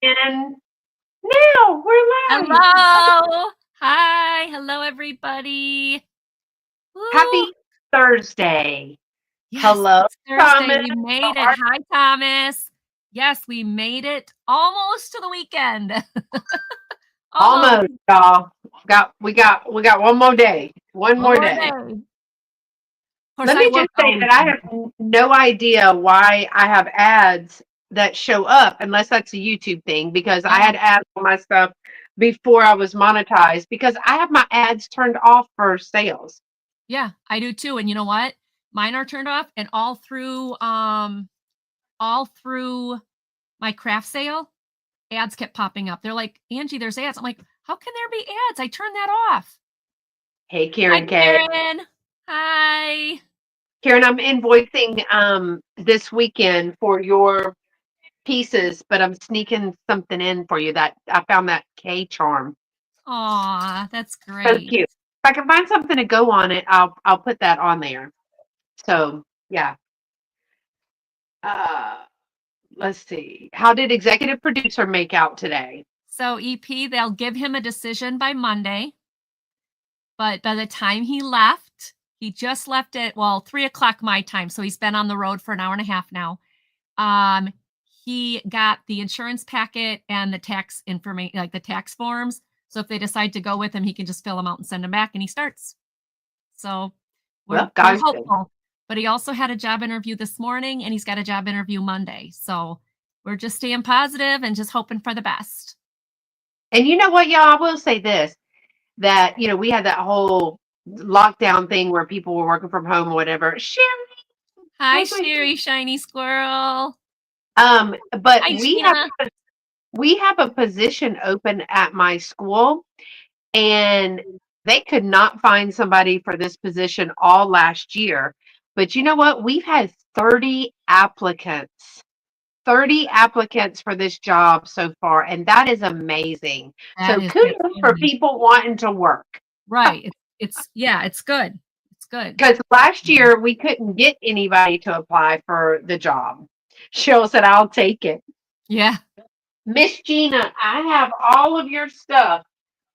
And now we're live. Hello. Hi. Hello, everybody. Woo. Happy Thursday. Yes, Hello, it's Thursday. Thomas. We How made it. are Hi, Thomas. Yes, we made it almost to the weekend. Almost. almost, y'all. We got one more day. One One more more day. day. Of course, Let I me just work say all that I weekend. have no idea why I have ads that show up, unless that's a YouTube thing, because I Yeah. had ads on my stuff before I was monetized because I have my ads turned off for sales. Yeah, I do too. And you know what? Mine are turned off and all through my craft sale, ads kept popping up. They're like, Angie, there's ads. I'm like, how can there be ads? I turned that off. Hey, Hi, Karen K. Karen. Hi. Karen, I'm invoicing this weekend for your pieces, but I'm sneaking something in for you that I found that K charm. Aw, that's So great. cute. If I can find something to go on it, I'll put that on there. So yeah. Uh let's see. How did executive producer make out today? So, EP, they'll give him a decision by Monday. But by the time he left, he just left at, 3 o'clock my time. So he's been on the road for an hour and a half now. Um, he got the insurance packet and the tax information, like the tax forms. So if they decide to go with him, he can just fill them out and send them back and he starts. So we're Well, we're guys, hopeful. But he also had a job interview this morning and he's got a job interview Monday. So we're just staying positive and just hoping for the best. and you know what, y'all? I will say this, that we had that whole lockdown thing where people were working from home or whatever. Sherry, Hi, where's my Sherry, shiny squirrel. but Hi, Sheena. we have a position open at my school, and they could not find somebody for this position all last year. But you know what? We've had 30 applicants. 30 applicants for this job so far, and that is amazing. That So is kudos for outstanding. people wanting to work. Right. It's good. It's good. Because last year we couldn't get anybody to apply for the job. Cheryl said, I'll take it. Yeah. Miss Gina, I have all of your stuff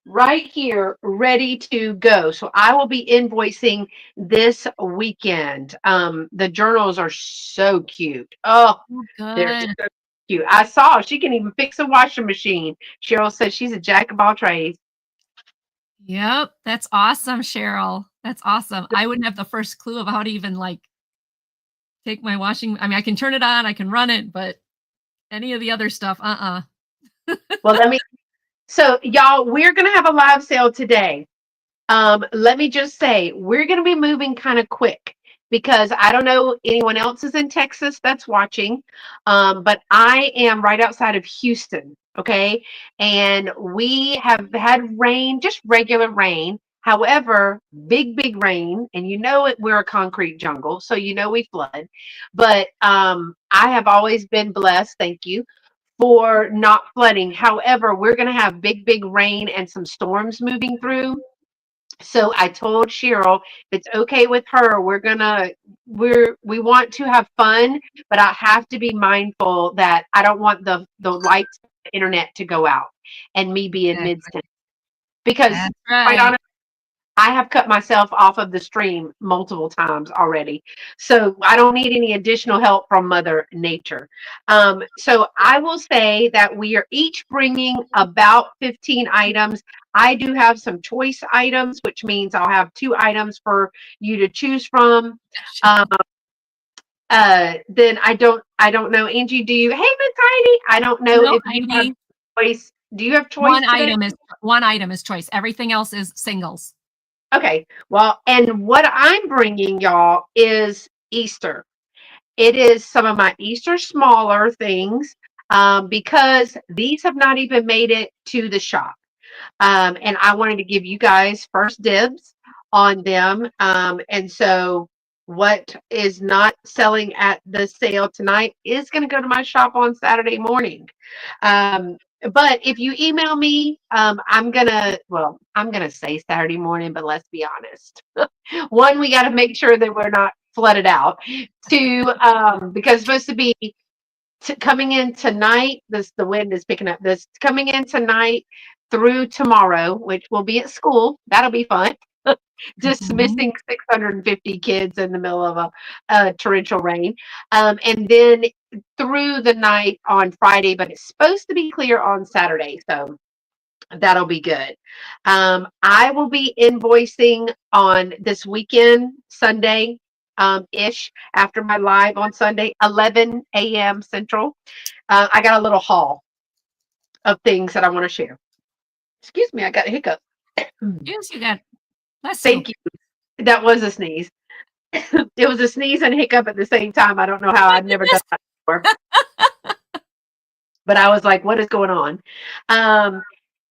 right here ready to go. So I will be invoicing this weekend. The journals are so cute. Oh, Oh, they're good. so cute. I saw she can even fix a washing machine. Cheryl says she's a jack of all trades. Yep. That's awesome, Cheryl. That's awesome. I wouldn't have the first clue of how to even take my washing. I mean, I can turn it on, I can run it, but any of the other stuff, Well, so y'all, we're gonna have a live sale today. Let me just say, we're going to be moving kind of quick because I don't know anyone else is in Texas that's watching, but I am right outside of Houston, okay? And we have had rain, just regular rain. However, big rain, and we're a concrete jungle, so we flood. But I have always been blessed, thank you, for not flooding. However, we're going to have big rain and some storms moving through. So I told Cheryl, if it's okay with her, we want to have fun, but I have to be mindful that I don't want the lights, the internet to go out and me be in mid exactly. because That's quite right. honestly, I have cut myself off of the stream multiple times already. So I don't need any additional help from Mother Nature. So I will say that we are each bringing about 15 items. I do have some choice items, which means I'll have 2 items for you to choose from. Um, then I don't know, Angie, do you, hey, Miss Heidi, I don't know No, if you have Heidi. choice. Do you have choice One today? item is one item is choice. Everything else is singles. Okay, well, and what I'm bringing y'all is Easter. It is some of my Easter smaller things because these have not even made it to the shop. And I wanted to give you guys first dibs on them. And so what is not selling at the sale tonight is going to go to my shop on Saturday morning. Um, but if you email me, I'm gonna say Saturday morning, but let's be honest. One, we got to make sure that we're not flooded out. Two, because it's supposed to be coming in tonight. The wind is picking up. This coming in tonight through tomorrow, which will be at school. That'll be fun. Dismissing 650 kids in the middle of a torrential rain, and then through the night on Friday. But it's supposed to be clear on Saturday, so that'll be good. I will be invoicing on this weekend, Sunday ish, after my live on Sunday, 11 a.m. Central. I got a little haul of things that I want to share. Excuse me, I got a hiccup. Yes, you got. Bless you. Thank you. That was a sneeze. It was a sneeze and hiccup at the same time. I don't know Oh how. my I've never done goodness. that before. But I was like, what is going on?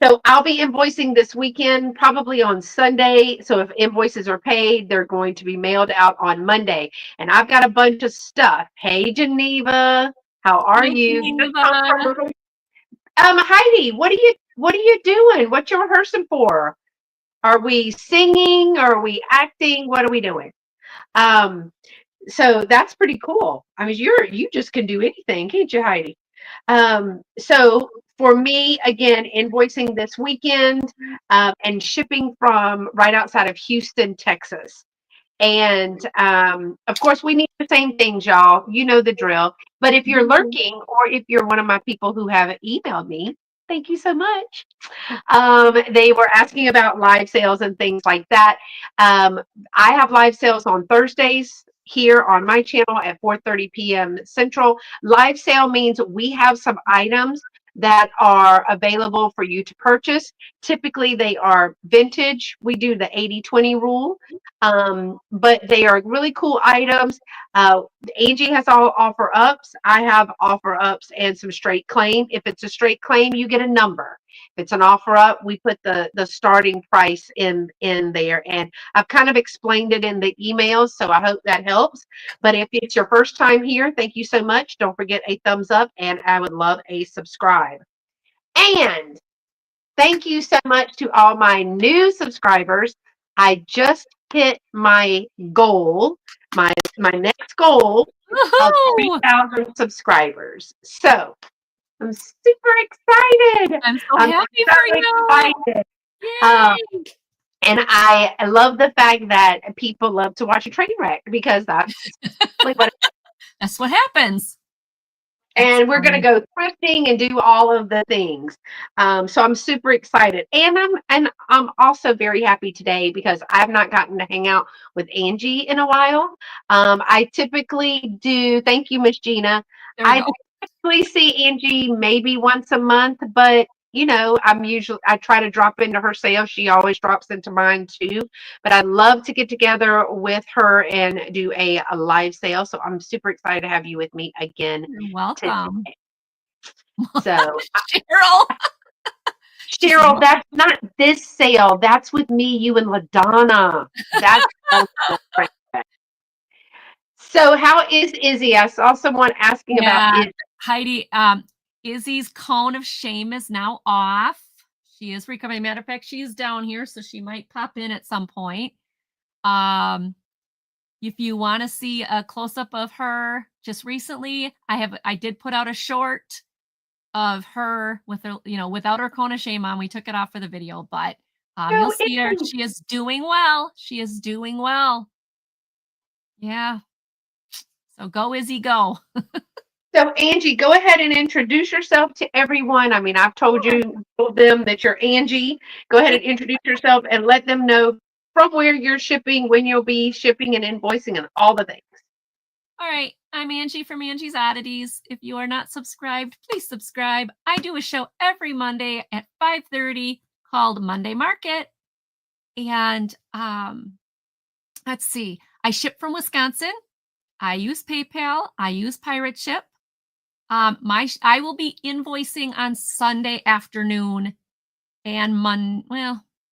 So I'll be invoicing this weekend, probably on Sunday. So if invoices are paid, they're going to be mailed out on Monday. And I've got a bunch of stuff. Hey, Geneva, how are Hi, you? You just come Geneva. from, Heidi, what are you doing? What you rehearsing for? Are we singing? Are we acting? What are we doing? Um, so that's pretty cool. I mean, you just can do anything, can't you, Heidi? So for me, again, invoicing this weekend and shipping from right outside of Houston, Texas. And of course, we need the same things, y'all. You know the drill. But if you're lurking, or if you're one of my people who have emailed me, thank you so much. They were asking about live sales and things like that. Um, I have live sales on Thursdays here on my channel at 4:30 p.m. Central. Live sale means we have some items that are available for you to purchase. Typically, they are vintage. We do the 80-20 rule, but they are really cool items. Uh, Angie has all offer ups. I have offer ups and some straight claim. If it's a straight claim, you get a number. If it's an offer up, we put the starting price in there. And I've kind of explained it in the emails, so I hope that helps. But if it's your first time here, thank you so much. Don't forget a thumbs up, and I would love a subscribe. And thank you so much to all my new subscribers. I just hit my goal, my next goal of Woohoo! 3,000 subscribers. So I'm super excited. I'm so I'm happy so for you. excited. Um, Yay! and I love the fact that people love to watch a train wreck, because that's like what. That's what happens. That's And we're going to funny. go thrifting and do all of the things. So I'm super excited, and I'm also very happy today because I've not gotten to hang out with Angie in a while. I typically do. Thank you, Miss Gina. There we I go. typically see Angie maybe once a month, but I try to drop into her sale. She always drops into mine too. But I love to get together with her and do a live sale. So I'm super excited to have you with me again You're today. welcome. So, Cheryl. She's Cheryl, that's not this sale. That's with me, you, and LaDonna. That's different. So, how is Izzy? I saw someone asking about Yeah, Izzy. Heidi, Izzy's cone of shame is now off. She is recovering. Matter of fact, she's down here, so she might pop in at some point. Um, if you want to see a close-up of her, just recently, I did put out a short of her with her, without her cone of shame on. We took it off for the video, but you'll So, see her. She is doing well. She is doing well. Yeah. So go, Izzy, go. so Angie, go ahead and introduce yourself to everyone. I mean, I've told them that you're Angie. Go ahead and introduce yourself and let them know from where you're shipping, when you'll be shipping and invoicing, and all the things. All right, I'm Angie from Angie's Oddities. If you are not subscribed, please subscribe. I do a show every Monday at 5:30 called Monday Market. And let's see, I ship from Wisconsin. I use PayPal. I use Pirate Ship. I will be invoicing on Sunday afternoon and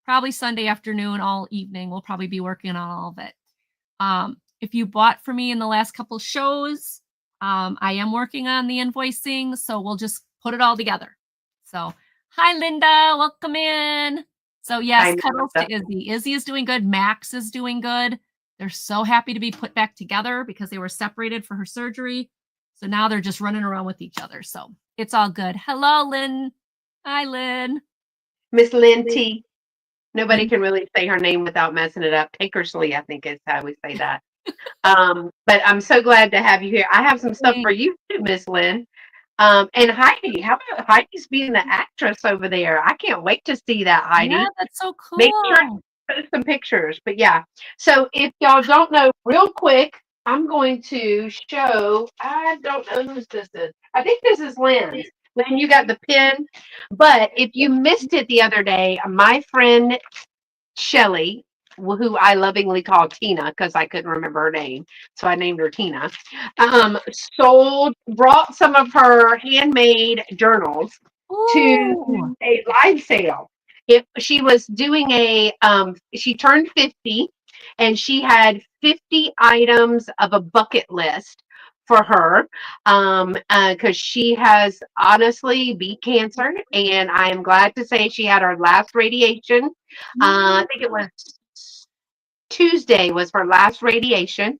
probably Sunday afternoon all evening. We'll probably be working on all of it. If you bought from me in the last couple shows, I am working on the invoicing, so we'll just put it all together. So, hi, Linda. Welcome in. So, yes, cuddles to Izzy. Izzy is doing good. Max is doing good. They're so happy to be put back together because they were separated for her surgery. So now they're just running around with each other. So it's all good. Hello, Lynn. Hi, Lynn. Miss Lynn T. Nobody Lynn. can really say her name without messing it up. Tankersley, I think is how we say that. But I'm so glad to have you here. I have some stuff for you too, Miss Lynn. And Heidi, how about Heidi's being the actress over there? I can't wait to see that, Yeah, Heidi. that's so Make sure cool. to post some pictures. But yeah, so if y'all don't know, real quick, I'm going to show. I don't know whose this is. I think this is Lynn's. Lynn, you got the pin. But if you missed it the other day, my friend Shelly, who I lovingly call Tina because I couldn't remember her name, so I named her Tina, brought some of her handmade journals Ooh. to a live sale. She was doing she turned 50 and she had 50 items of a bucket list for her because she has honestly beat cancer, and I am glad to say she had her last radiation. I think it was Tuesday was her last radiation.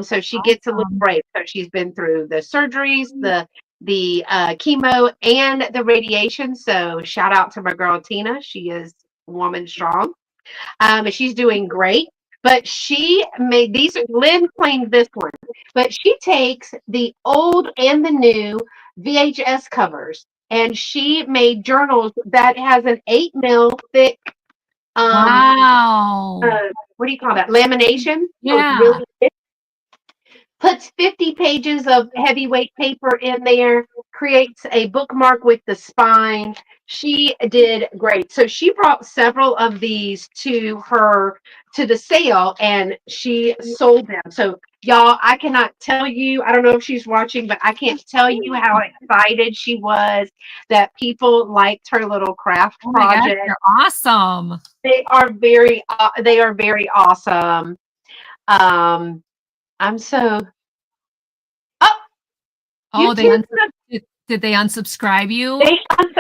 So she gets a little break. So she's been through the surgeries, the chemo, and the radiation. So shout out to my girl Tina. She is woman strong. And she's doing great. But she made these. Lynn claimed this one, but she takes the old and the new VHS covers, and she made journals that has an 8 mil thick. Wow. What do you call that? Lamination. So it's Yeah. really thick. Puts 50 pages of heavyweight paper in there, creates a bookmark with the spine. She did great. So she brought several of these to the sale, and she sold them. So y'all, I cannot tell you, I don't know if she's watching, but I can't tell you how excited she was that people liked her little craft Oh my gosh, project. they're awesome. They are very awesome. I'm so Oh, YouTube. did they unsubscribe you?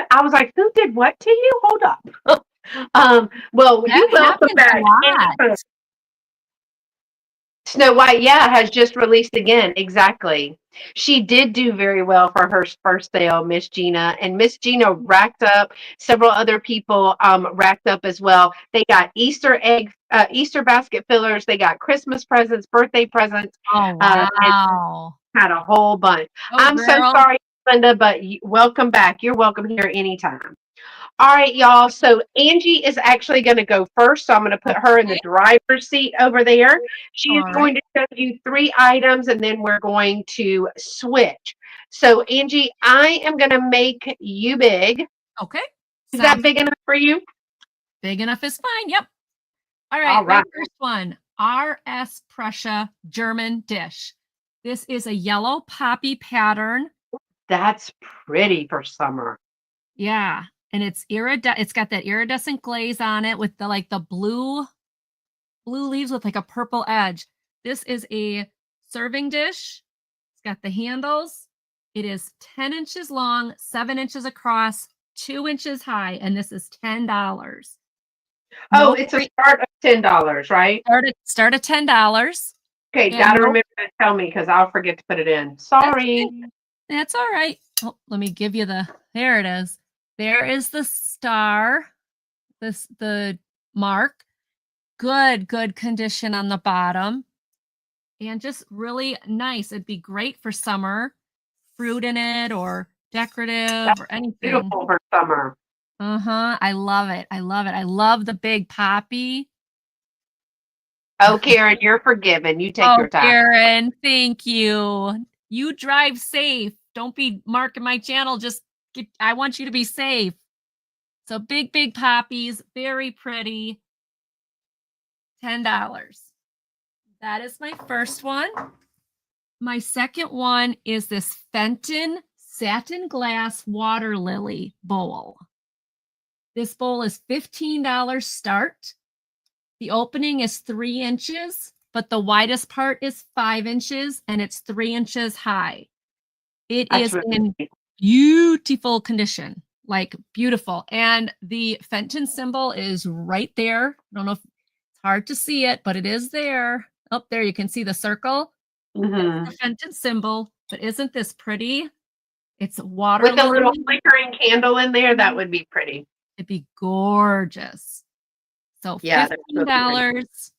I was like, who did what to you? Hold up. Well, That you welcome happens a back. lot. Snow White, yeah, has just released again. Exactly. She did do very well for her first sale, Miss Gina, and Miss Gina racked up. Several other people racked up as well. They got Easter basket fillers. They got Christmas presents, birthday presents. Oh And wow. had a whole bunch. Oh I'm so girl. sorry, Linda, but welcome back. You're welcome here anytime. All right, y'all. So Angie is actually going to go first. So I'm going to put her in the Okay. driver's seat over there. She is All going right. to show you 3 items, and then we're going to switch. So Angie, I am going to make you big. Okay. Is that big enough for you? Big enough is fine. Yep. All right. All My right. first one, RS Prussia German dish. This is a yellow poppy pattern. That's pretty for summer. Yeah. And it's got that iridescent glaze on it with the blue leaves with like a purple edge. This is a serving dish. It's got the handles. It is 10 inches long, 7 inches across, 2 inches high, and this is $10. Oh, it's a start of $10, right? Start at $10. Okay, gotta remember to tell me because I'll forget to put it in. Sorry. That's all right. Oh, let me give you there it is. There is the star, the mark. Good condition on the bottom. And just really nice. It'd be great for summer. Fruit in it or decorative or anything. Beautiful for summer. I love it. I love the big poppy. Oh, Karen, you're forgiven. You take your time. Karen, thank you. You drive safe. Don't be marking my channel. I want you to be safe. So big poppies, very pretty. $10. That is my first one. My second one is this Fenton satin glass water lily bowl. This bowl is $15 start. The opening is 3 inches, but the widest part is 5 inches and it's 3 inches high. It is in beautiful condition, like beautiful. And the Fenton symbol is right there. I don't know if it's hard to see it, but it is there. Oh, there you can see the circle. That's the Fenton symbol. But isn't this pretty? It's water with a little lily. flickering candle in there. That would be pretty. It'd be gorgeous. So Yeah, that's really pretty. $15.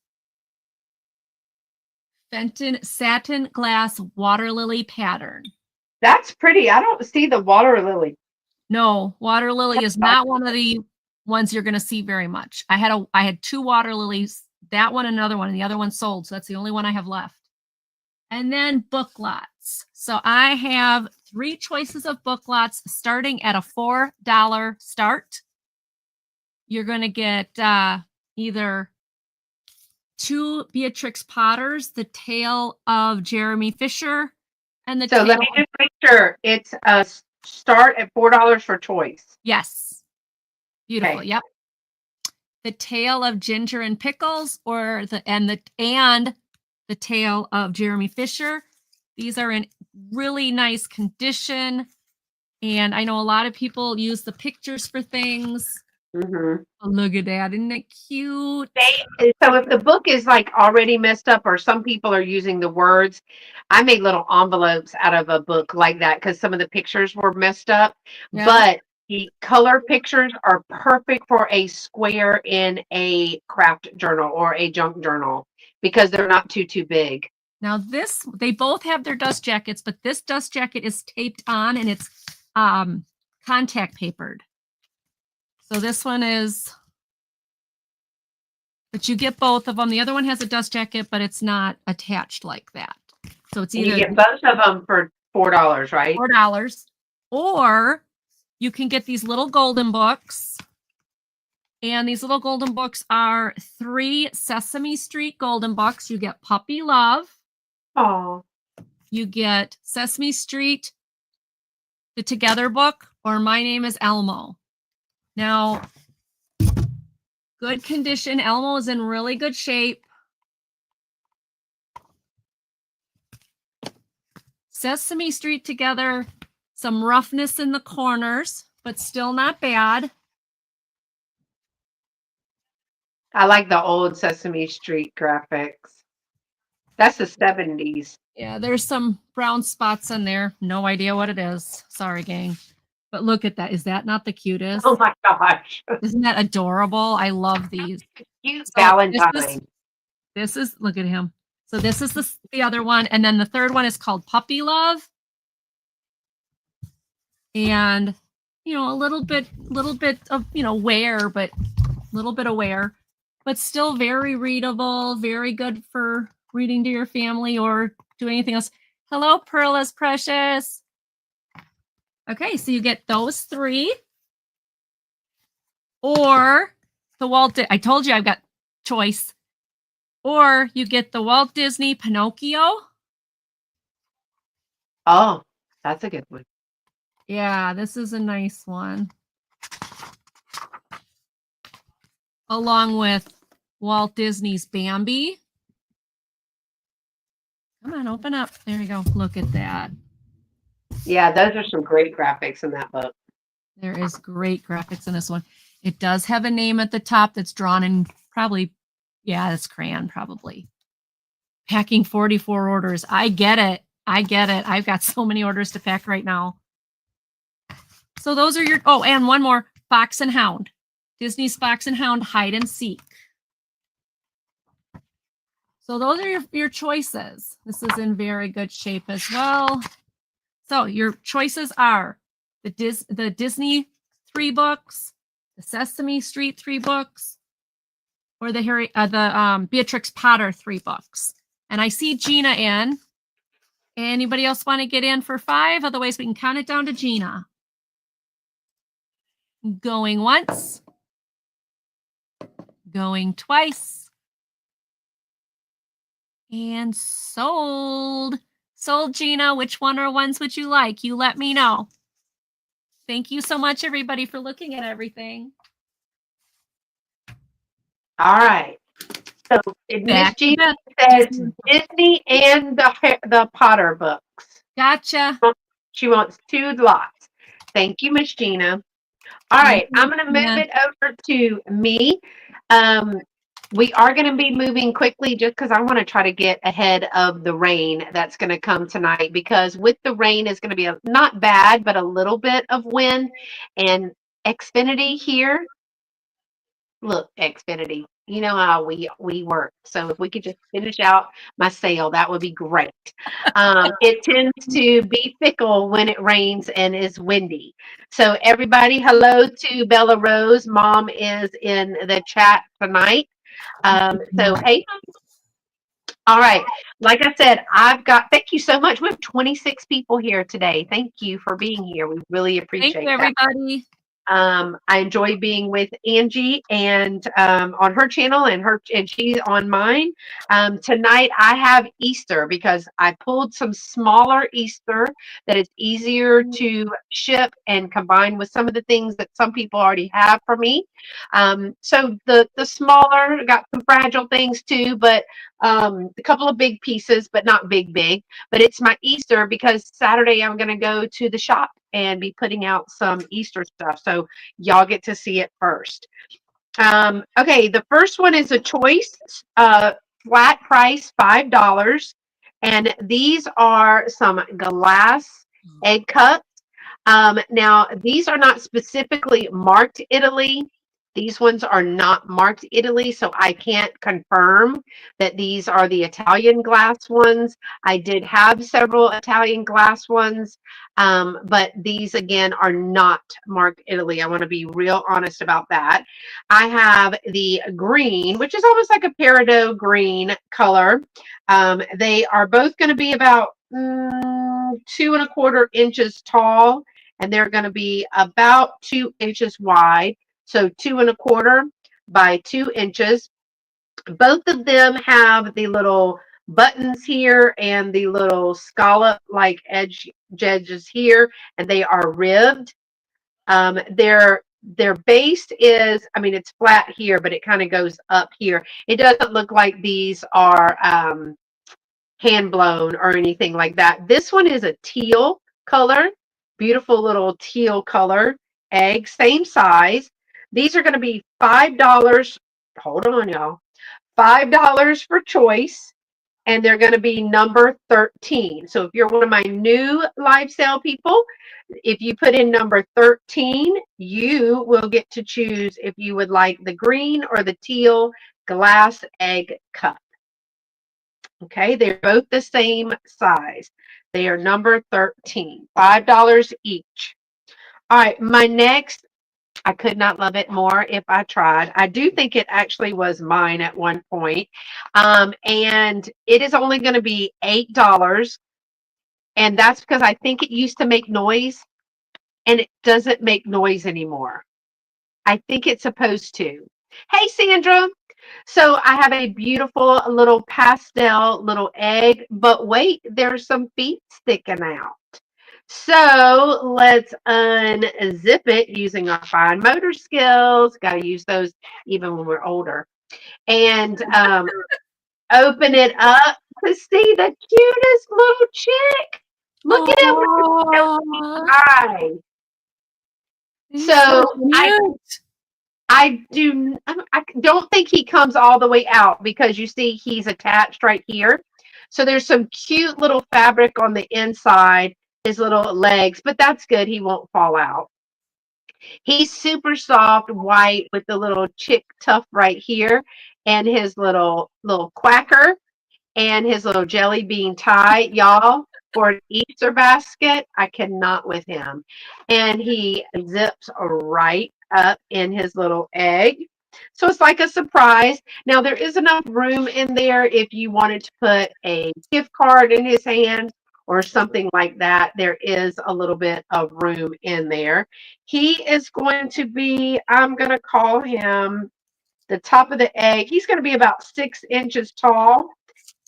Fenton satin glass water lily pattern. That's pretty. I don't see the water lily. No, water lily is not one of the ones you're going to see very much. I had 2 water lilies, that one and another one, and the other one sold. So that's the only one I have left. And then book lots. So I have 3 choices of book lots starting at a $4 start. You're going to get either 2 Beatrix Potters, The Tale of Jeremy Fisher, and the So tale let me just make sure it's a start at $4 for choice. Yes. Beautiful. Okay. Yep. The Tale of Ginger and Pickles, or the Tale of Jeremy Fisher. These are in really nice condition, and I know a lot of people use the pictures for things. Mm-hmm. Oh, look at that. Isn't it cute? So if the book is like already messed up, or some people are using the words, I made little envelopes out of a book like that because some of the pictures were messed up. Yeah. But the color pictures are perfect for a square in a craft journal or a junk journal because they're not too big. Now they both have their dust jackets, but this dust jacket is taped on and it's contact papered. So this one is, but you get both of them. The other one has a dust jacket, but it's not attached like that. So it's either you get both of them for $4, right? $4, or you can get these little golden books. And these little golden books are 3 Sesame Street golden books. You get Puppy Love. Oh. You get Sesame Street, the Together book, or My Name is Elmo. Now, good condition. Elmo is in really good shape. Sesame Street Together, some roughness in the corners, but still not bad. I like the old Sesame Street graphics. That's the 70s. Yeah, there's some brown spots in there. No idea what it is. Sorry, gang. But look at that. Is that not the cutest? Oh my gosh. Isn't that adorable? I love these. Cute So Valentine. This is, look at him. So this is the other one. And then the third one is called Puppy Love. And, a little bit of, wear, but a little bit of wear, but still very readable, very good for reading to your family or do anything else. Hello, Pearl is precious. Okay, so you get those 3. Or the I told you I've got choice. Or you get the Walt Disney Pinocchio. Oh, that's a good one. Yeah, this is a nice one. Along with Walt Disney's Bambi. Come on, open up. There you go. Look at that. Yeah, those are some great graphics in that book. There is great graphics in this one. It does have a name at the top that's drawn in probably, yeah, it's crayon probably. Packing 44 orders. I get it. I've got so many orders to pack right now. So those are your, oh, and one more, Fox and Hound. Disney's Fox and Hound Hide and Seek. So those are your choices. This is in very good shape as well. So your choices are the Disney 3 books, the Sesame Street 3 books, or the Beatrix Potter 3 books. And I see Gina in. Anybody else want to get in for 5? Otherwise, we can count it down to Gina. Going once. Going twice. And sold. Sold, Gina. Which one or ones would you like? You let me know. Thank you so much, everybody, for looking at everything. All right. So Miss Gina says Disney and the Potter books. Gotcha. She wants 2 lots. Thank you, Miss Gina. All right, I'm going to move it over to me. We are going to be moving quickly just because I want to try to get ahead of the rain that's going to come tonight, because with the rain is going to be not bad, but a little bit of wind. And Xfinity here, look, Xfinity, you know how we work. So if we could just finish out my sale, that would be great. It tends to be fickle when it rains and is windy. So everybody, hello to Bella Rose. Mom is in the chat tonight. So hey, all right. Like I said, thank you so much. We have 26 people here today. Thank you for being here. We really Thank you, appreciate that. everybody. I enjoy being with Angie and on her channel and she's on mine. Tonight I have Easter because I pulled some smaller Easter that is easier to ship and combine with some of the things that some people already have for me. So the smaller got some fragile things too, but a couple of big pieces, but not big. But it's my Easter because Saturday I'm going to go to the shop and be putting out some Easter stuff. So y'all get to see it first. Okay, the first one is a choice, flat price, $5. And these are some glass egg cups. Now, these are not specifically marked Italy. These ones are not marked Italy, so I can't confirm that these are the Italian glass ones. I did have several Italian glass ones, but these again are not marked Italy. I want to be real honest about that. I have the green, which is almost like a peridot green color. They are both going to be about 2¼ inches tall, and they're going to be about 2 inches wide. So 2¼ by 2 inches. Both of them have the little buttons here and the little scallop like edges here, and they are ribbed. Their base is, I mean, it's flat here, but it kind of goes up here. It doesn't look like these are hand blown or anything like that. This one is a teal color, beautiful little teal color egg, same size. These are going to be $5. Hold on, y'all. $5 for choice, and they're going to be number 13. So if you're one of my new live sale people, if you put in number 13, you will get to choose if you would like the green or the teal glass egg cup. Okay, they're both the same size. They are number 13, $5 each. All right, my next, I could not love it more if I tried. I do think it actually was mine at one point. And it is only going to be $8. And that's because I think it used to make noise and it doesn't make noise anymore. I think it's supposed to. Hey, Sandra. So I have a beautiful little pastel little egg, but wait, there's some feet sticking out. So let's unzip it using our fine motor skills. Got to use those even when we're older. And open it up to see the cutest little chick. Look at him with his eyes. So I don't think he comes all the way out because you see he's attached right here. So there's some cute little fabric on the inside, his little legs, but that's good. He won't fall out. He's super soft, white with the little chick tuft right here and his little quacker and his little jelly bean tie. Y'all, for an Easter basket, I cannot with him. And he zips right up in his little egg. So it's like a surprise. Now, there is enough room in there if you wanted to put a gift card in his hand or something like that. There is a little bit of room in there. He is going to be, I'm going to call him the top of the egg. He's going to be about 6 inches tall,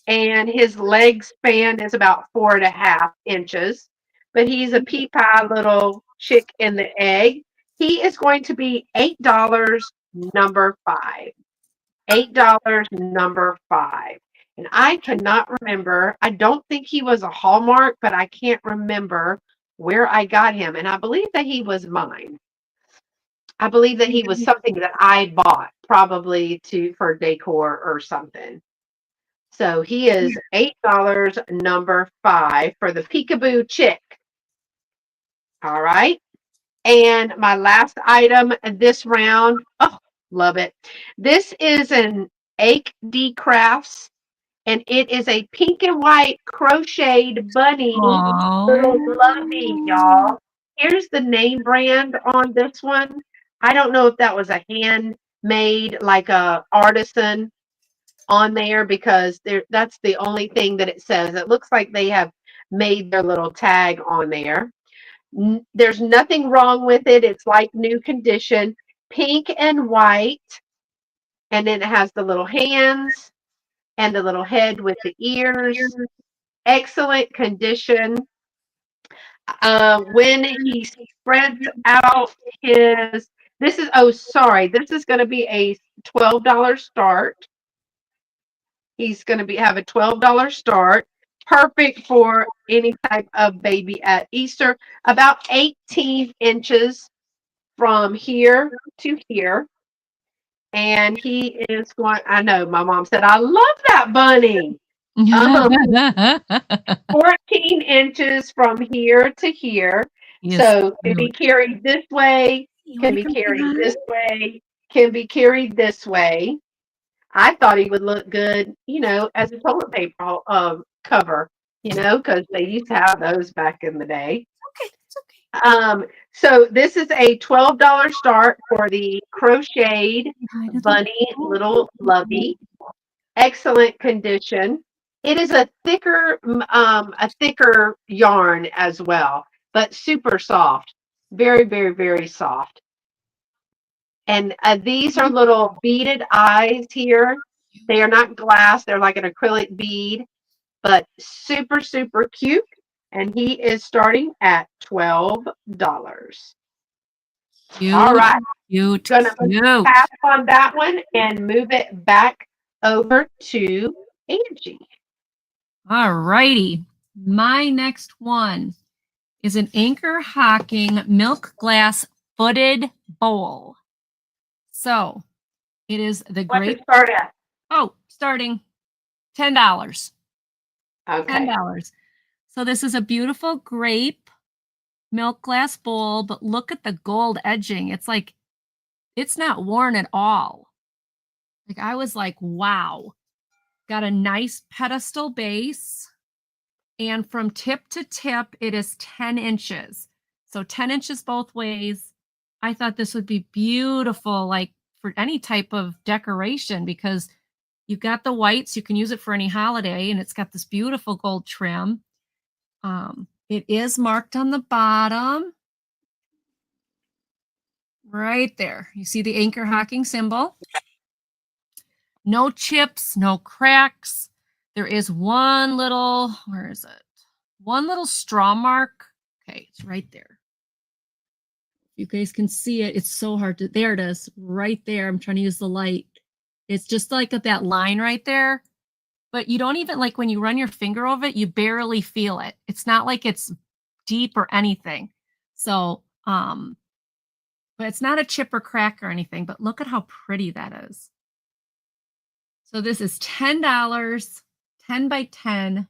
and his leg span is about 4½ inches. But he's a pea pie little chick in the egg. He is going to be $8, number 5. $8, number 5. And I cannot remember. I don't think he was a Hallmark, but I can't remember where I got him. And I believe that he was mine. I believe that he was something that I bought probably for decor or something. So he is $8, number 5 for the peekaboo chick. All right. And my last item this round, oh, love it. This is an Ake Crafts, and it is a pink and white crocheted bunny little lovey, Oh. y'all. Here's the name brand on this one. I don't know if that was a handmade, like a artisan on there, because that's the only thing that it says. It looks like they have made their little tag on there. There's nothing wrong with it. It's like new condition, pink and white, and then it has the little hands and the little head with the ears. Excellent condition. When he spreads out this is, oh, sorry, this is going to be a $12 start. He's going to have a $12 start. Perfect for any type of baby at Easter. About 18 inches from here to here. And he is going, I know my mom said, I love that bunny. 14 inches from here to here. So can be carried this way, can be carried this way, can be carried this way. I thought he would look good, as a toilet paper cover, because they used to have those back in the day. Okay, it's okay. So this is a $12 start for the crocheted bunny little lovey. Excellent condition. It is a thicker yarn as well, but super soft. Very, very, very soft. And these are little beaded eyes here. They are not glass. They're like an acrylic bead, but super, super cute. And he is starting at $12. All right. Gonna pass on that one and move it back over to Angie. All righty. My next one is an Anchor Hocking milk glass footed bowl. So it is the great. What's it start at? Oh, starting $10. Okay. $10. So this is a beautiful grape milk glass bowl, but look at the gold edging. It's like, it's not worn at all. Like, I was like, wow. Got a nice pedestal base. And from tip to tip, it is 10 inches. So 10 inches both ways. I thought this would be beautiful, like for any type of decoration, because you've got the whites. You can use it for any holiday, and it's got this beautiful gold trim. It is marked on the bottom. Right there. You see the Anchor Hocking symbol. No chips, no cracks. There is one little, where is it? One little straw mark. Okay, it's right there. You guys can see it. It's so hard to, there it is, right there. I'm trying to use the light. It's just like that line right there. But you don't even, like when you run your finger over it, you barely feel it. It's not like it's deep or anything. So, but it's not a chip or crack or anything, but look at how pretty that is. So this is $10, 10 by 10,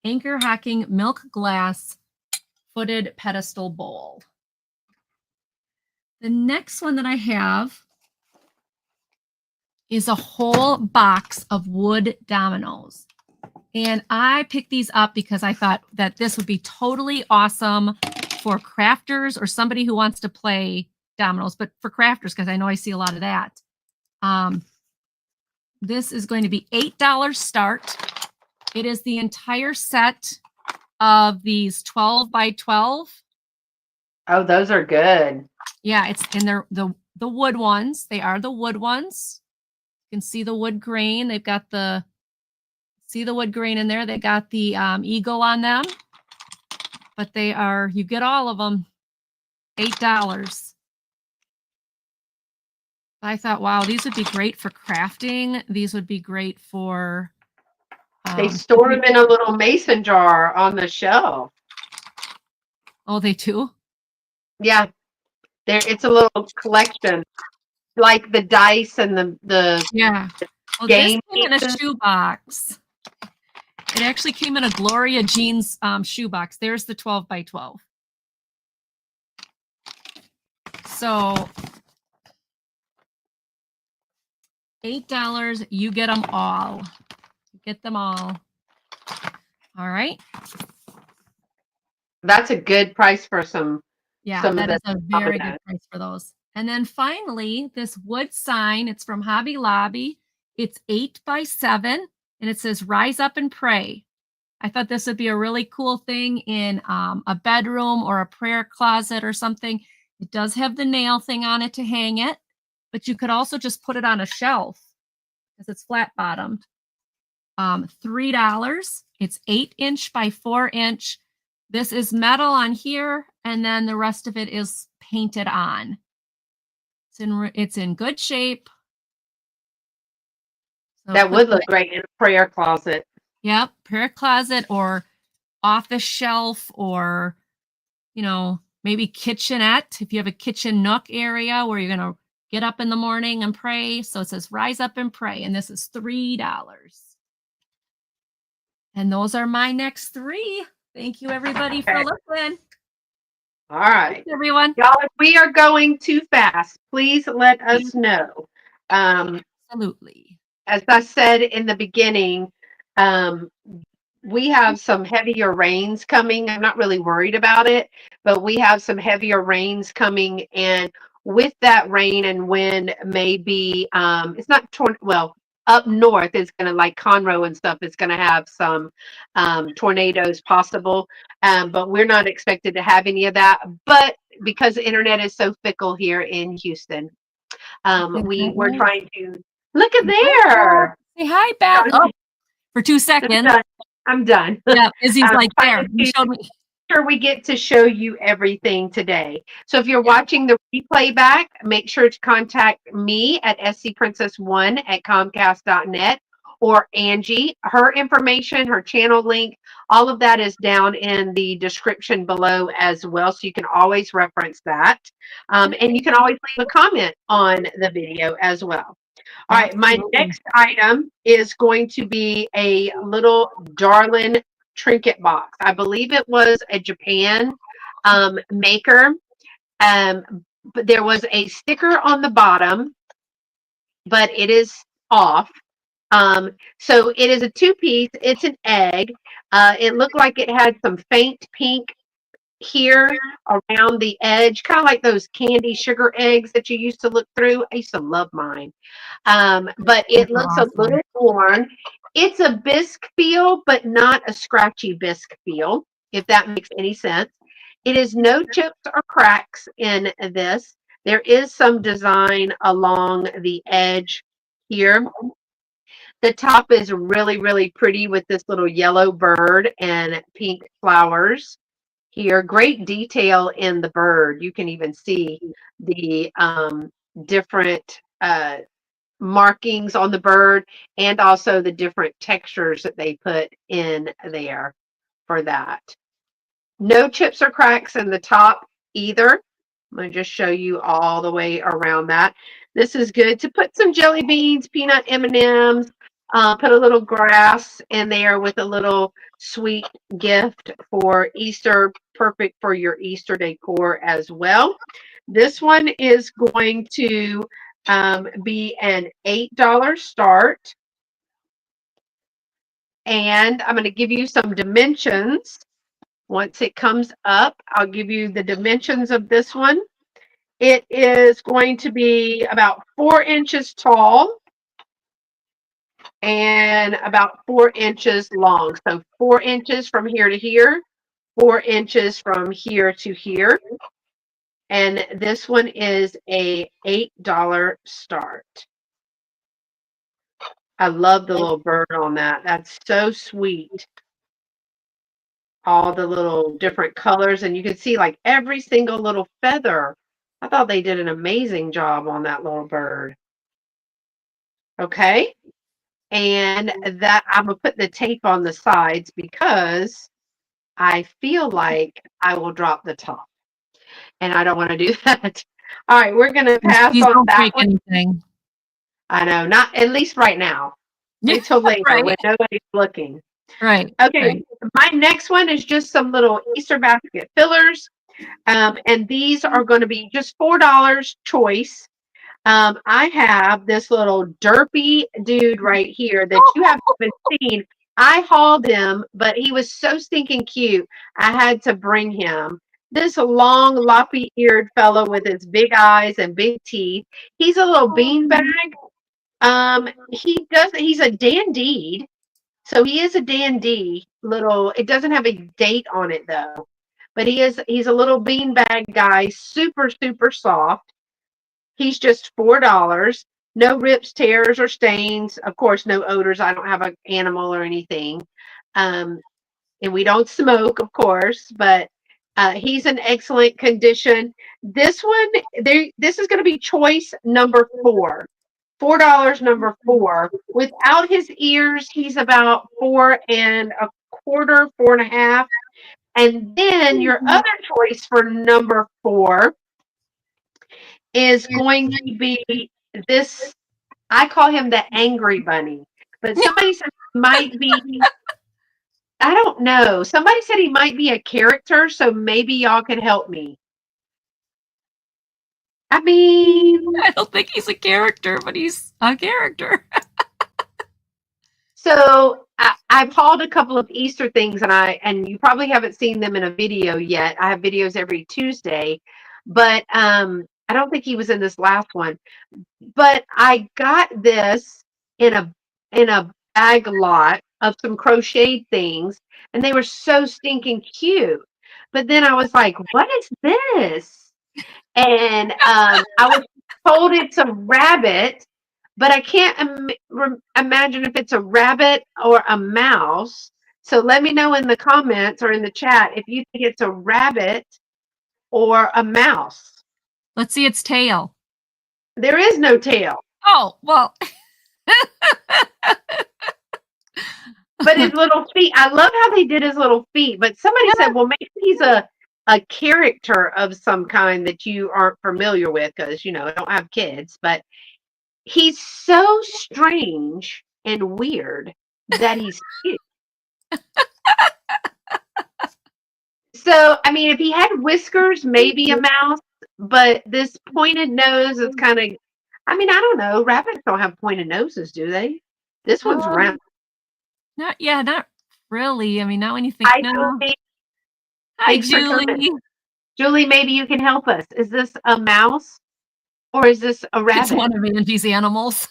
Anchor Hocking milk glass footed pedestal bowl. The next one that I have is a whole box of wood dominoes. And I picked these up because I thought that this would be totally awesome for crafters or somebody who wants to play dominoes, but for crafters, because I know I see a lot of that. This is going to be $8 start. It is the entire set of these 12 by 12. Oh, those are good. Yeah, it's in the wood ones. They are the wood ones. You can see the wood grain. They've got the wood grain in there. They got the eagle on them. But they are, you get all of them, $8. I thought, wow, these would be great for crafting. These would be great for... they store them in a little mason jar on the shelf. Oh, they do? Yeah. It's a little collection, like the dice and the Yeah. Well, this game came in a pieces. shoebox. It actually came in a Gloria Jeans shoebox. There's the 12 by 12. So $8, you get them all. You get them all. All right. That's a good price for some. Yeah, Some of that the is a very good price for those. And then finally, this wood sign, it's from Hobby Lobby. It's 8 by 7, and it says "Rise Up and Pray." I thought this would be a really cool thing in a bedroom or a prayer closet or something. It does have the nail thing on it to hang it, but you could also just put it on a shelf because it's flat bottomed. $3. It's 8-inch by 4-inch. This is metal on here, and then the rest of it is painted on. It's in good shape. So that would look great in a prayer closet. Yep, prayer closet or office shelf, or maybe kitchenette if you have a kitchen nook area where you're going to get up in the morning and pray. So it says "Rise Up and Pray," and this is $3. And those are my next 3. Thank you, everybody, for listening. All right. Thanks, everyone. Y'all, if we are going too fast, please let us know. Absolutely. As I said in the beginning, we have some heavier rains coming. I'm not really worried about it, but we have some heavier rains coming. And with that rain and wind, maybe it's not up north is going to, like Conroe and stuff, is going to have some tornadoes possible. But we're not expected to have any of that. But because the internet is so fickle here in Houston, we're trying to look at there. Say hi, Beth. Oh, for 2 seconds. I'm done. Yeah, Izzy's like there. You showed me. Sure, we get to show you everything today. So if you're watching the replay back, make sure to contact me at scprincess1@comcast.net or Angie. Her information, her channel link, all of that is down in the description below as well. So you can always reference that. And you can always leave a comment on the video as well. All right, my next item is going to be a little darling trinket box. I believe it was a Japan maker, but there was a sticker on the bottom, but it is off. So it is a 2-piece. It's an egg. It looked like it had some faint pink here around the edge, kind of like those candy sugar eggs that you used to look through. I used to love mine. But it looks a little worn. It's a bisque feel, but not a scratchy bisque feel, if that makes any sense. It is no chips or cracks in this. There is some design along the edge here. The top is really, really pretty with this little yellow bird and pink flowers here. Great detail in the bird. You can even see the different markings on the bird and also the different textures that they put in there for that. No chips or cracks in the top either. I'm going to just show you all the way around that. This is good to put some jelly beans, peanut M&Ms, put a little grass in there with a little sweet gift for Easter. Perfect for your Easter decor as well. This one is going to be an $8 start. And I'm going to give you some dimensions. Once it comes up, I'll give you the dimensions of this one. It is going to be about 4 inches tall and about 4 inches long. So 4 inches from here to here, 4 inches from here to here. And this one is a $8 start. I love the little bird on that. That's so sweet. All the little different colors, and you can see like every single little feather. I thought they did an amazing job on that little bird. Okay. And that I'm going to put the tape on the sides because I feel like I will drop the top. And I don't want to do that. All right, we're going to pass Please on don't that break one. anything. I know, not at least right now. Wait till later Right. when nobody's looking. Right. Okay, Right. my next one is just some little Easter basket fillers. And these are going to be just $4 choice. I have this little derpy dude right here that you haven't even seen. I hauled him, but he was so stinking cute. I had to bring him. This long, loppy-eared fellow with his big eyes and big teeth. He's a little beanbag. He's a dandied. So he is a dandy little, it doesn't have a date on it though. But he's a little beanbag guy, super, super soft. He's just $4. No rips, tears, or stains. Of course, no odors. I don't have an animal or anything. Um, and we don't smoke, of course, but he's in excellent condition. This one, this is going to be choice number 4. $4 number 4. Without his ears, he's about 4.25, 4.5. And then your other choice for number 4 is going to be this. I call him the angry bunny, but somebody said he might be. I don't know. Somebody said he might be a character, so maybe y'all can help me. I mean, I don't think he's a character, but he's a character. so I've hauled a couple of Easter things, and you probably haven't seen them in a video yet. I have videos every Tuesday, but I don't think he was in this last one. But I got this in a bag lot of some crocheted things, and they were so stinking cute. But then I was like, "What is this?" And I was told it's a rabbit, but I can't imagine if it's a rabbit or a mouse. So let me know in the comments or in the chat if you think it's a rabbit or a mouse. Let's see its tail. There is no tail. Oh, well. But his little feet, I love how they did his little feet. But somebody said, well, maybe he's a character of some kind that you aren't familiar with because, I don't have kids. But he's so strange and weird that he's cute. So, I mean, if he had whiskers, maybe a mouse. But this pointed nose is kind of, I mean, I don't know. Rabbits don't have pointed noses, do they? This one's round. Not really. I mean, not when you think. Hi, No. Julie. Hi, Thanks for Julie. coming. Julie, maybe you can help us. Is this a mouse or is this a rabbit? It's one of Angie's animals.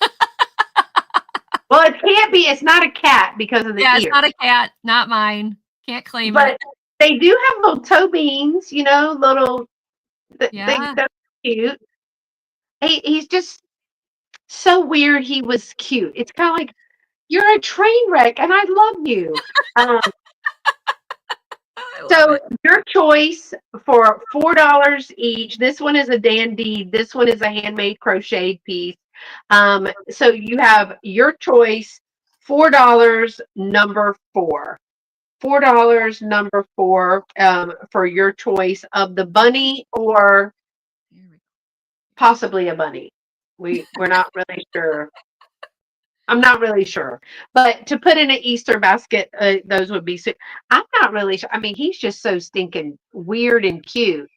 Well, it can't be. It's not a cat because of the ears. It's not a cat. Not mine. Can't claim But it. they do have little toe beans, little. Yeah. That's cute. He's just so weird. He was cute. It's kind of like you're a train wreck, and I love you. So your choice for $4 each. This one is a dandy. This one is a handmade crocheted piece. So you have your choice. $4 number 4. $4 number 4 for your choice of the bunny or possibly a bunny. We're not really sure. I'm not really sure, but to put in an Easter basket, those would be. I'm not really sure. I mean, he's just so stinking weird and cute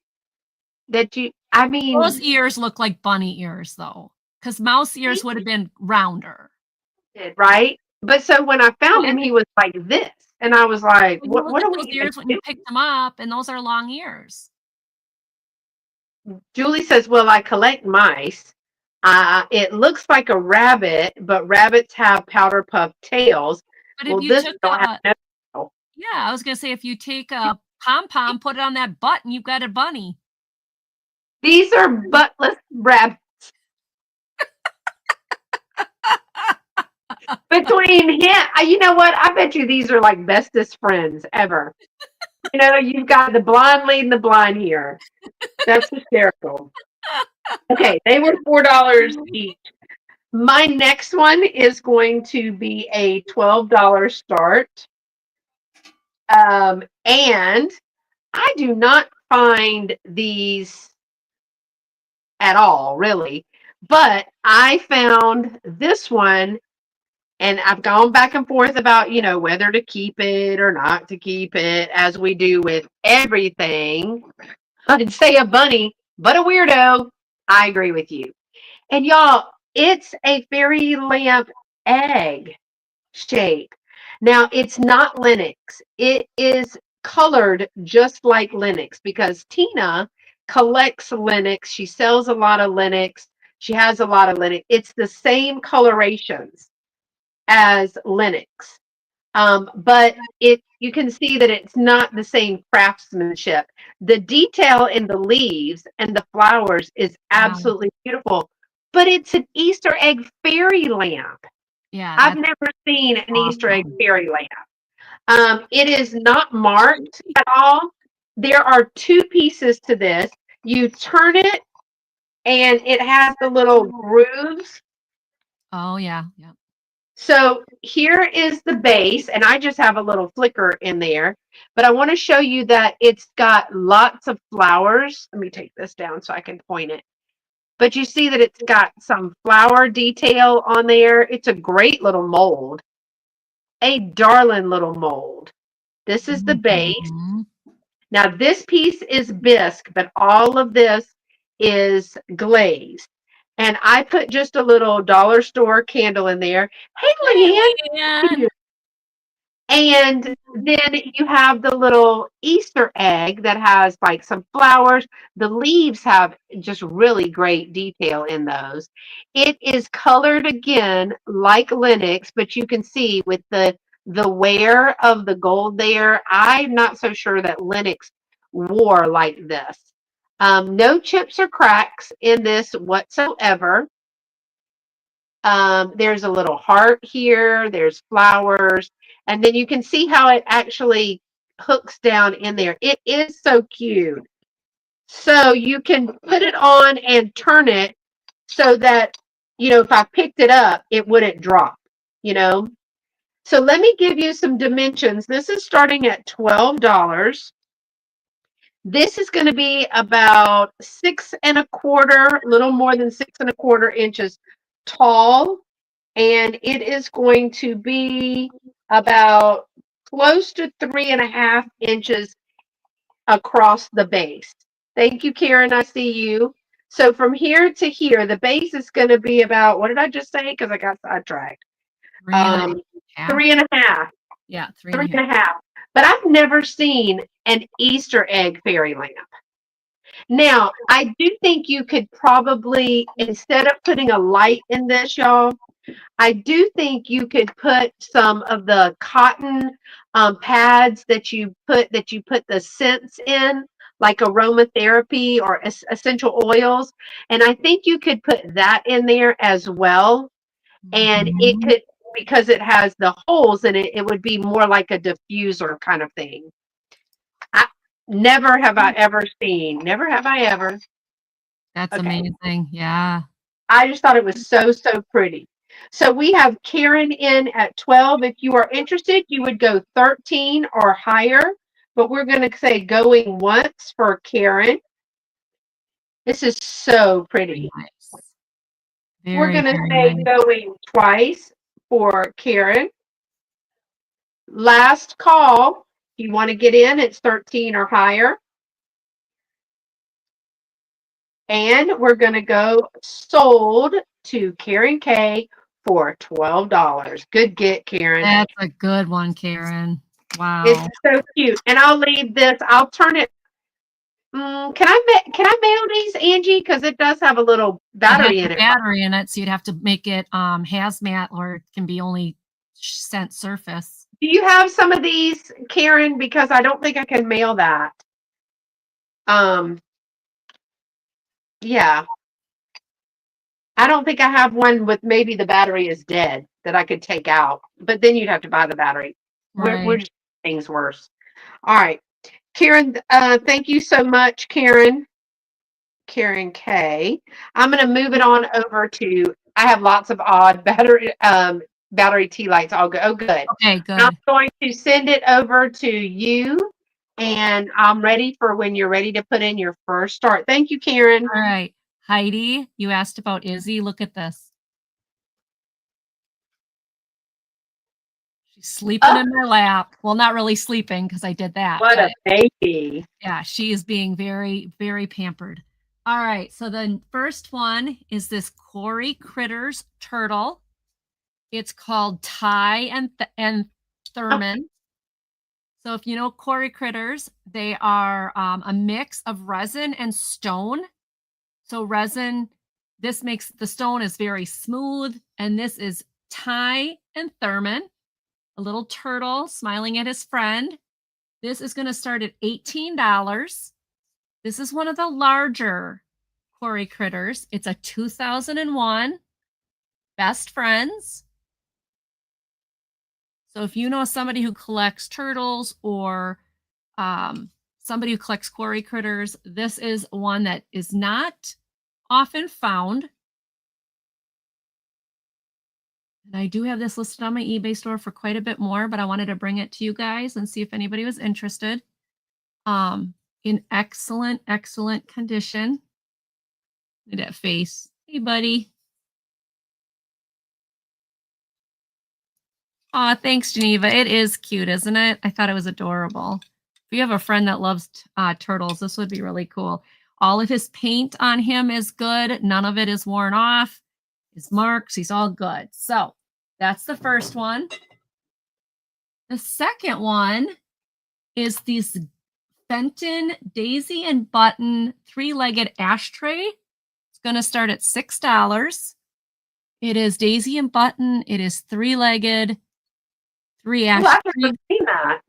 that you. I mean, those ears look like bunny ears, though, because mouse ears would have been rounder, right? But so when I found him, he was like this, and I was like, well, "What look are at we those ears when you picked them up, and those are long ears." Julie says, "Well, I collect mice." It looks like a rabbit, but rabbits have powder puff tails. But Well, if you this took don't have no tail. I was gonna say if you take a pom-pom, put it on that butt, and you've got a bunny. These are buttless rabbits. Between him, you know what? I bet you these are like bestest friends ever. You've got the blind leading the blind here. That's hysterical. Okay, they were $4 each. My next one is going to be a $12 start. And I do not find these at all, really. But I found this one, and I've gone back and forth about, whether to keep it or not to keep it, as we do with everything. I'd say a bunny, but a weirdo. I agree with you. And y'all, it's a fairy lamp egg shape. Now, it's not Linux. It is colored just like Linux because Tina collects Linux. She sells a lot of Linux. She has a lot of Linux. It's the same colorations as Linux. But you can see that it's not the same craftsmanship. The detail in the leaves and the flowers is Wow. absolutely beautiful, but it's an Easter egg fairy lamp. Yeah, I've that's never seen an Easter egg awesome. fairy lamp. It is not marked at all. There are two pieces to this. You turn it and it has the little grooves. Oh, yeah. Yeah. So here is the base, and I just have a little flicker in there, but I want to show you that it's got lots of flowers. Let me take this down so I can point it. But you see that it's got some flower detail on there. It's a great little mold, a darling little mold. This is the base. Mhm. Now this piece is bisque, but all of this is glaze. And I put just a little dollar store candle in there. Hey, Leanne. Hey, Leanne. And then you have the little Easter egg that has like some flowers. The leaves have just really great detail in those. It is colored again like Linux, but you can see with the wear of the gold there, I'm not so sure that Linux wore like this. No chips or cracks in this whatsoever. There's a little heart here, there's flowers, and then you can see how it actually hooks down in there. It is so cute. So you can put it on and turn it so that, if I picked it up, it wouldn't drop, you know. So let me give you some dimensions. This is starting at $12. This is going to be about 6 1/4, a little more than 6 1/4 inches tall, and it is going to be about close to 3.5 inches across the base. Thank you, Karen. I see you. So from here to here, the base is going to be about, what did I just say? Because I got sidetracked. Three and a Um, half. 3.5, Yeah, three and three a half. and a half. But I've never seen an Easter egg fairy lamp. Now, I do think you could probably, instead of putting a light in this, y'all, I do think you could put some of the cotton pads that you put the scents in, like aromatherapy or essential oils, and I think you could put that in there as well. And it Mhm. could, because it has the holes in it, it would be more like a diffuser kind of thing. I, never have I ever seen. Never have I ever. That's Okay. amazing. Yeah. I just thought it was so, so pretty. So we have Karen in at 12. If you are interested, you would go 13 or higher, but we're going to say going once for Karen. This is so Very pretty. nice. We're Very, going to very say nice. going twice for Karen. Last call. If you want to get in, it's 13 or higher. And we're going to go sold to Karen K for $12. Good get, Karen. That's a good one, Karen. It's Wow. so cute. And I'll leave this. I'll turn it. Can I mail these, Angie? Because it does have a little It has battery a in it. battery in it, so you'd have to make it hazmat, or it can be only sent surface. Do you have some of these, Karen? Because I don't think I can mail that. Um, yeah, I don't think I have one with maybe the battery is dead that I could take out. But then you'd have to buy the battery. We're Right. just making things worse. All right, Karen. Thank you so much, Karen. Karen K. I'm going to move it on over to, I have lots of odd battery tea lights. I'll go. Oh, good. Okay, I'm good. going to send it over to you, and I'm ready for when you're ready to put in your first start. Thank you, Karen. All right. Heidi, you asked about Izzy. Look at this. She's sleeping in my lap. Well, not really sleeping because I did that. What a baby. Yeah, she is being very, very pampered. All right, so the first one is this Cory Critters turtle. It's called Ty and Thurman. So if you know Cory Critters, they are a mix of resin and stone. So resin, this makes the stone is very smooth, and this is Ty and Thurman, a little turtle smiling at his friend. This is going to start at $18. This is one of the larger Cory Critters. It's a 2001 Best Friends. So if you know somebody who collects turtles or somebody who collects Cory Critters, this is one that is not often found. And I do have this listed on my eBay store for quite a bit more, but I wanted to bring it to you guys and see if anybody was interested. In excellent, excellent condition. Look at that face. Hey, buddy. Aw, thanks, Geneva. It is cute, isn't it? I thought it was adorable. If you have a friend that loves turtles, this would be really cool. All of his paint on him is good. None of it is worn off. His marks, he's all good. So that's the first one. The second one is this Fenton Daisy and Button 3-legged ashtray. It's going to start at $6. It is Daisy and Button. It is 3-legged, 3 ashtrays. I've never seen that.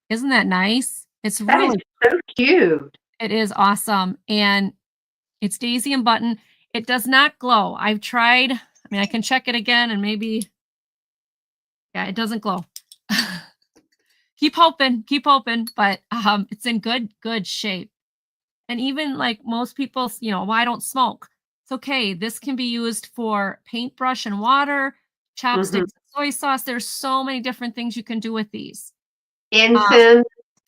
Isn't that nice? It's That really is so cute. It is awesome. And it's Daisy and Button. It does not glow. I've tried. I mean, I can check it again and maybe, yeah, it doesn't glow. keep hoping, but it's in good shape. And even like most people, well, I don't smoke. It's okay. This can be used for paintbrush and water, chopsticks, soy sauce. There's so many different things you can do with these.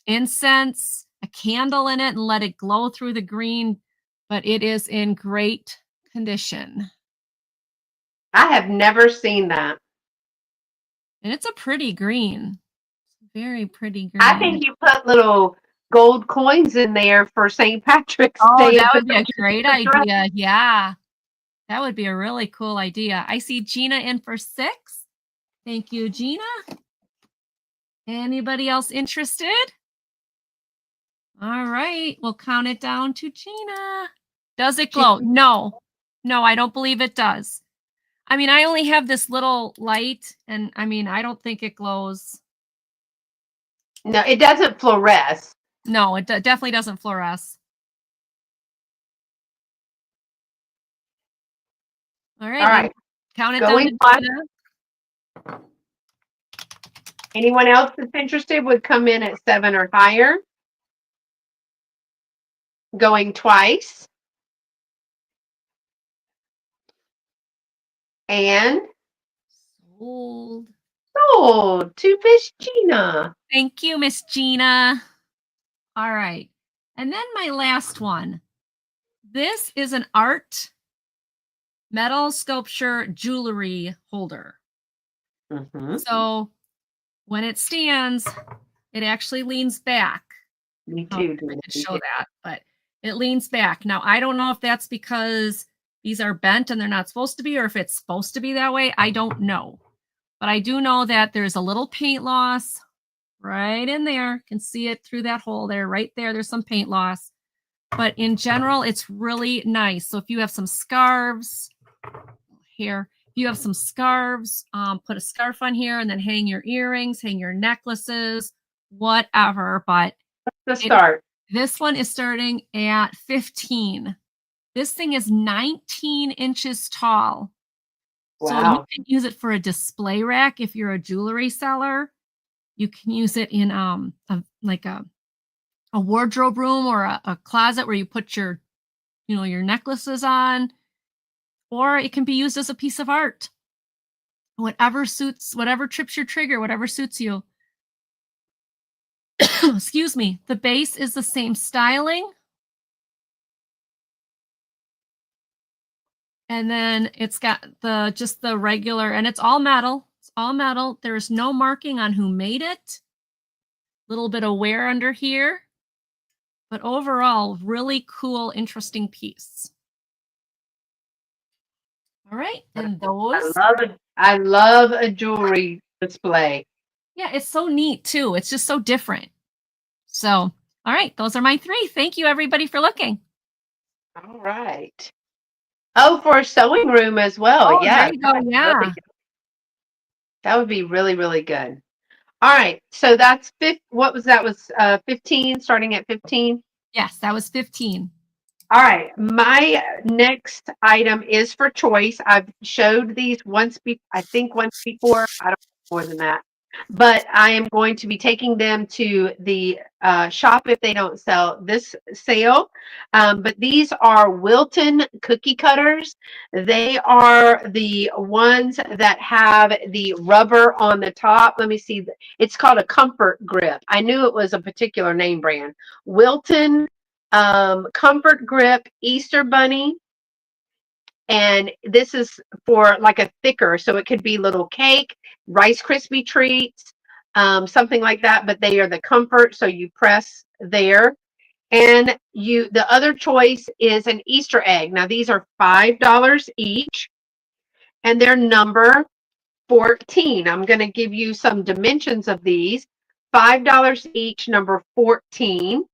Incense, a candle in it, and let it glow through the green, but it is in great condition. I have never seen that. And it's a pretty green. Very pretty green. I think you put little gold coins in there for St. Patrick's Day. That would be a great idea. Yeah. That would be a really cool idea. I see Gina in for 6. Thank you, Gina. Anybody else interested? All right. We'll count it down to Gina. Does it glow? No, I don't believe it does. I mean, I only have this little light, and I mean, I don't think it glows. No, it doesn't fluoresce. No, it definitely doesn't fluoresce. All right. Count it down to Gina. Anyone else that's interested would come in at 7 or higher. Going twice. And sold to Miss Gina. Thank you, Miss Gina. All right. And then my last one. This is an art metal sculpture jewelry holder. So when it stands, it actually leans back. Me too. I can show that, but it leans back. Now, I don't know if that's because these are bent and they're not supposed to be, or if it's supposed to be that way. I don't know. But I do know that there's a little paint loss right in there. You can see it through that hole there, right there. There's some paint loss. But in general, it's really nice. So if you have some scarves here, if you have some scarves, put a scarf on here and then hang your earrings, hang your necklaces, whatever. But let's start. This one is starting at 15. This thing is 19 inches tall. Wow. So you can use it for a display rack if you're a jewelry seller. You can use it in a wardrobe room or a closet where you put your necklaces on, or it can be used as a piece of art. Whatever suits, whatever trips your trigger, whatever suits you. Excuse me. The base is the same styling. And then it's got just the regular, and it's all metal. It's all metal. There's no marking on who made it. Little bit of wear under here. But overall, really cool, interesting piece. All right, and those. I love a jewelry display. Yeah, it's so neat too. It's just so different. So, all right, those are my 3. Thank you, everybody, for looking. All right. Oh, for a sewing room as well. Oh, Yeah. there you go. Yeah. That would be really, really good. All right. So that's what was that? Was 15, starting at 15? Yes, that was 15. All right. My next item is for choice. I've showed these I think once before. I don't know more than that. But I am going to be taking them to the shop if they don't sell this sale. But these are Wilton cookie cutters. They are the ones that have the rubber on the top. Let me see. It's called a comfort grip. I knew it was a particular name brand. Wilton comfort grip Easter bunny, and this is for like a thicker, so it could be little cake, Rice Krispie treats, something like that, but they are the comfort, so you press there. And the other choice is an Easter egg. Now these are $5 each, and they're number 14. I'm going to give you some dimensions of these. $5 each, number 14.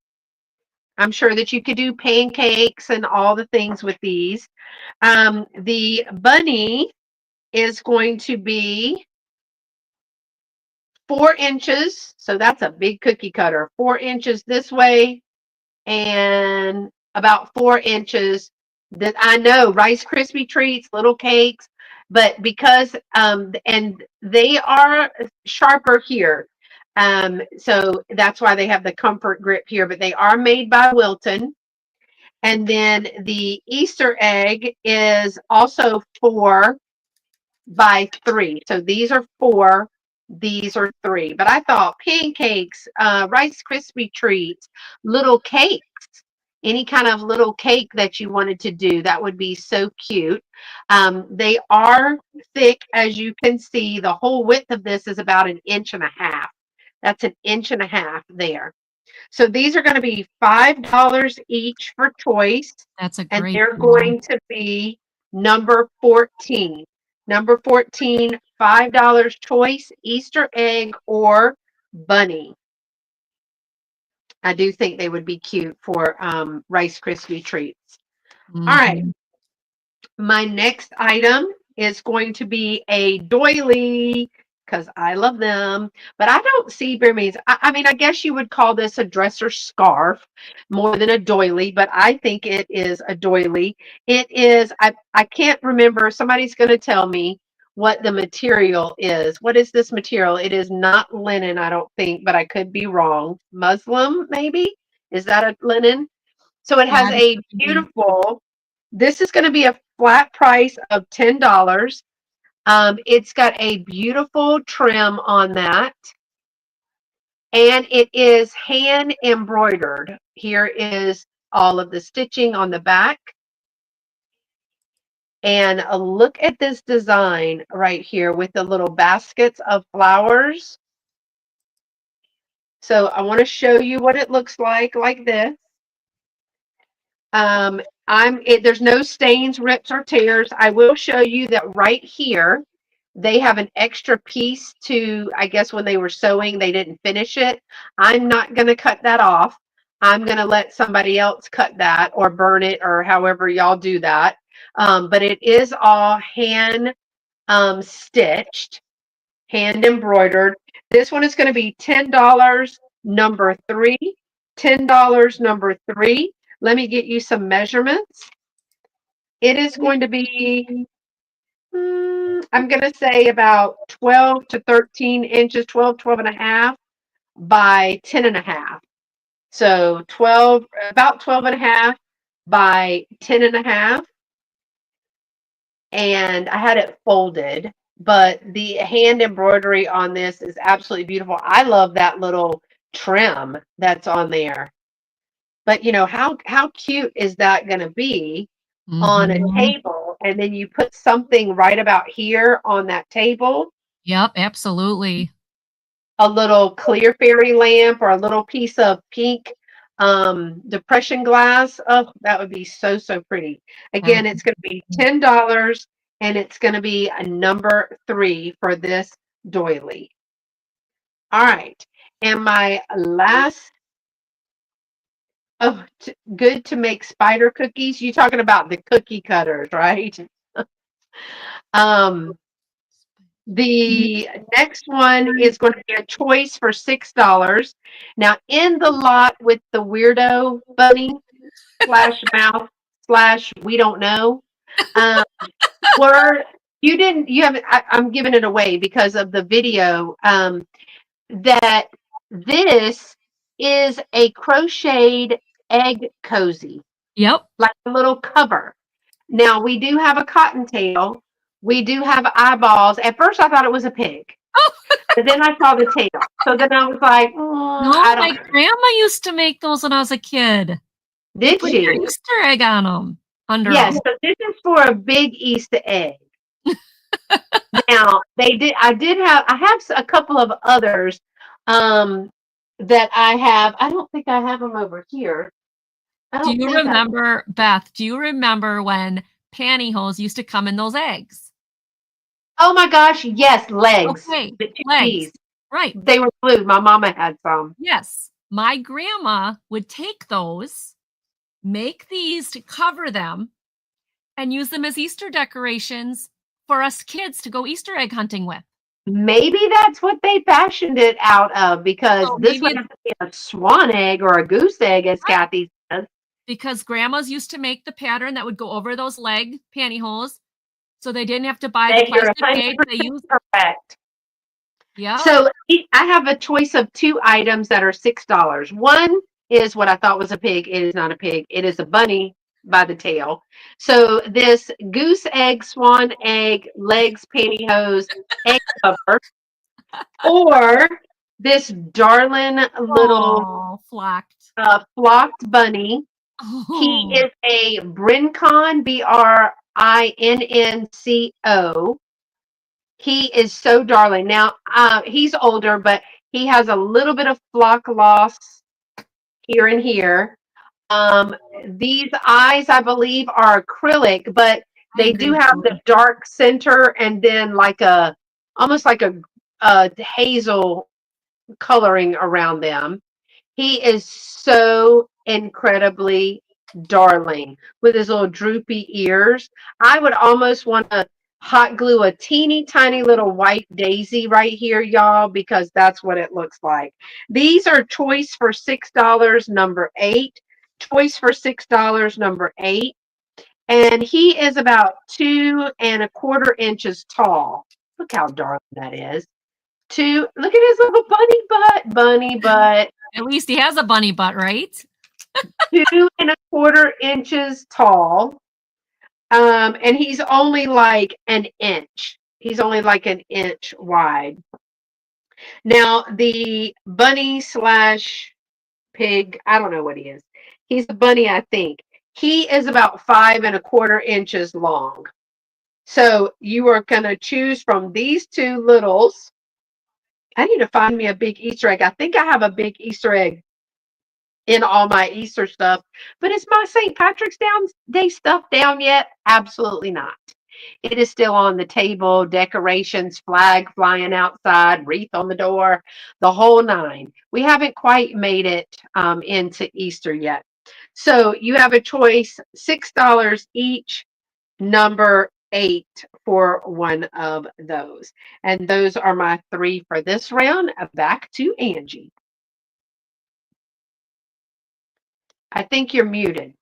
I'm sure that you could do pancakes and all the things with these. The bunny is going to be 4 inches. So that's a big cookie cutter. 4 inches this way and about 4 inches. That I know, Rice Krispie treats, little cakes, but because and they are sharper here. So that's why they have the comfort grip here, but they are made by Wilton. And then the Easter egg is also 4 by 3. So these are 4, these are 3. But I thought pancakes, Rice Krispie treats, little cakes, any kind of little cake that you wanted to do, that would be so cute. They are thick, as you can see. The whole width of this is about 1.5 inches. That's 1.5 inches there. So these are going to be $5 each for choice. That's a great and they're going to be number 14. Number 14, $5 choice, Easter egg or bunny. I do think they would be cute for Rice Krispie treats. Mm-hmm. All right. My next item is going to be a doily, because I love them, but I don't see very many. I mean, I guess you would call this a dresser scarf more than a doily, but I think it is a doily. It is, I can't remember. Somebody's going to tell me what the material is. What is this material? It is not linen, I don't think, but I could be wrong. Muslin, maybe? Is that a linen? So it has a beautiful, this is going to be a flat price of $10. It's got a beautiful trim on that, and it is hand embroidered. Here is all of the stitching on the back. And look at this design right here with the little baskets of flowers. So I want to show you what it looks like this. There's no stains, rips, or tears. I will show you that right here, they have an extra piece to, I guess when they were sewing, they didn't finish it. I'm not going to cut that off. I'm going to let somebody else cut that or burn it or however y'all do that. But it is all hand stitched, hand embroidered. This one is going to be $10, number 3. $10, number 3. Let me get you some measurements. It is going to be, I'm going to say about 12 to 13 inches, 12 and a half by 10 and a half. So about 12 and a half by 10 and a half. And I had it folded, but the hand embroidery on this is absolutely beautiful. I love that little trim that's on there. But you know, how cute is that going to be on a table? and then you put something right about here on that table, Yep, absolutely. a little clear fairy lamp or a little piece of pink depression glass. Oh, that would be so, so pretty. That Again, it's going to be $10 and it's going to be a number 3 for this doily. All right. And my last, oh, good to make spider cookies. You talking about the cookie cutters, right? um, The next one is going to be a choice for $6. Now, in the lot with the weirdo bunny slash mouse slash we don't know, um, were you haven't, I'm giving it away because of the video, that this is a crocheted egg cozy, Yep. like a little cover. Now, we do have a cottontail. We do have eyeballs. At first, I thought it was a pig. But then I saw the tail. So then I was like, I No, don't my know. grandma used to make those when I was a kid. You Did put your she? Easter egg on them, under Yes. them. So this is for a big Easter egg. Now I have a couple of others that I have. I don't think I have them over here. I Do don't you think I. remember, Beth, do you remember when pantyhose used to come in those eggs? Oh my gosh, yes, legs. Okay, The two legs. T's. Right. They were blue. My mama had some. Yes. My grandma would take those, make these to cover them, and use them as Easter decorations for us kids to go Easter egg hunting with. Maybe that's what they fashioned it out of, because So this maybe would it's have to be a swan egg or a goose egg, as right, Kathy says. because grandmas used to make the pattern that would go over those leg pantyhose, so they didn't have to buy the That you're plastic bags. They 100% used, correct. yep. So I have a choice of 2 items that are $6. One is what I thought was a pig. It is not a pig. It is a bunny by the tail. So this goose egg, swan egg, legs, pantyhose, egg cover, or this darling little Oh, flocked. flocked bunny. He Oh, is a Brincon, Brinnco. He is so darling. Now, he's older, but he has a little bit of flock loss here and here. Um, these eyes, I believe, are acrylic, but I they agree do with have you. the dark center and then like almost like a hazel coloring around them. He is so incredibly darling with his little droopy ears. I would almost want to hot glue a teeny tiny little white daisy right here, y'all, because that's what it looks like. These are choice for $6, number 8. Choice for $6, number 8. And he is about 2¼ inches tall. Look how darling that is. Look at his little bunny butt. At least he has a bunny butt, right? 2¼ inches tall. And he's only like an inch. He's only like an inch wide. Now, the bunny slash pig, I don't know what he is. He's a bunny, I think. He is about 5¼ inches long. So you are going to choose from these two littles. I need to find me a big Easter egg. I think I have a big Easter egg in all my Easter stuff. But is my St. Patrick's Day stuff down yet? Absolutely not. It is still on the table, decorations, flag flying outside, wreath on the door, the whole nine. We haven't quite made it into Easter yet. So you have a choice, $6 each, number 8 for one of those. And those are my 3 for this round. Back to Angie. I think you're muted.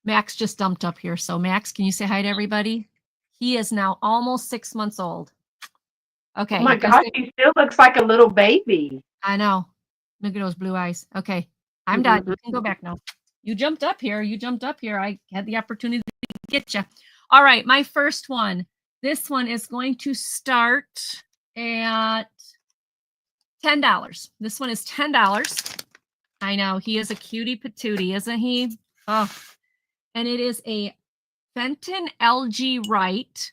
Max just dumped up here. So, Max, can you say hi to everybody? He is now almost 6 months old. Okay. Oh my gosh, he still looks like a little baby. I know. Look at those blue eyes. Okay. I'm done. You can go back now. You jumped up here. I had the opportunity to get you. All right. My first one. This one is going to start at $10. This one is $10. I know. He is a cutie patootie, isn't he? Oh. and it is a Fenton LG Wright.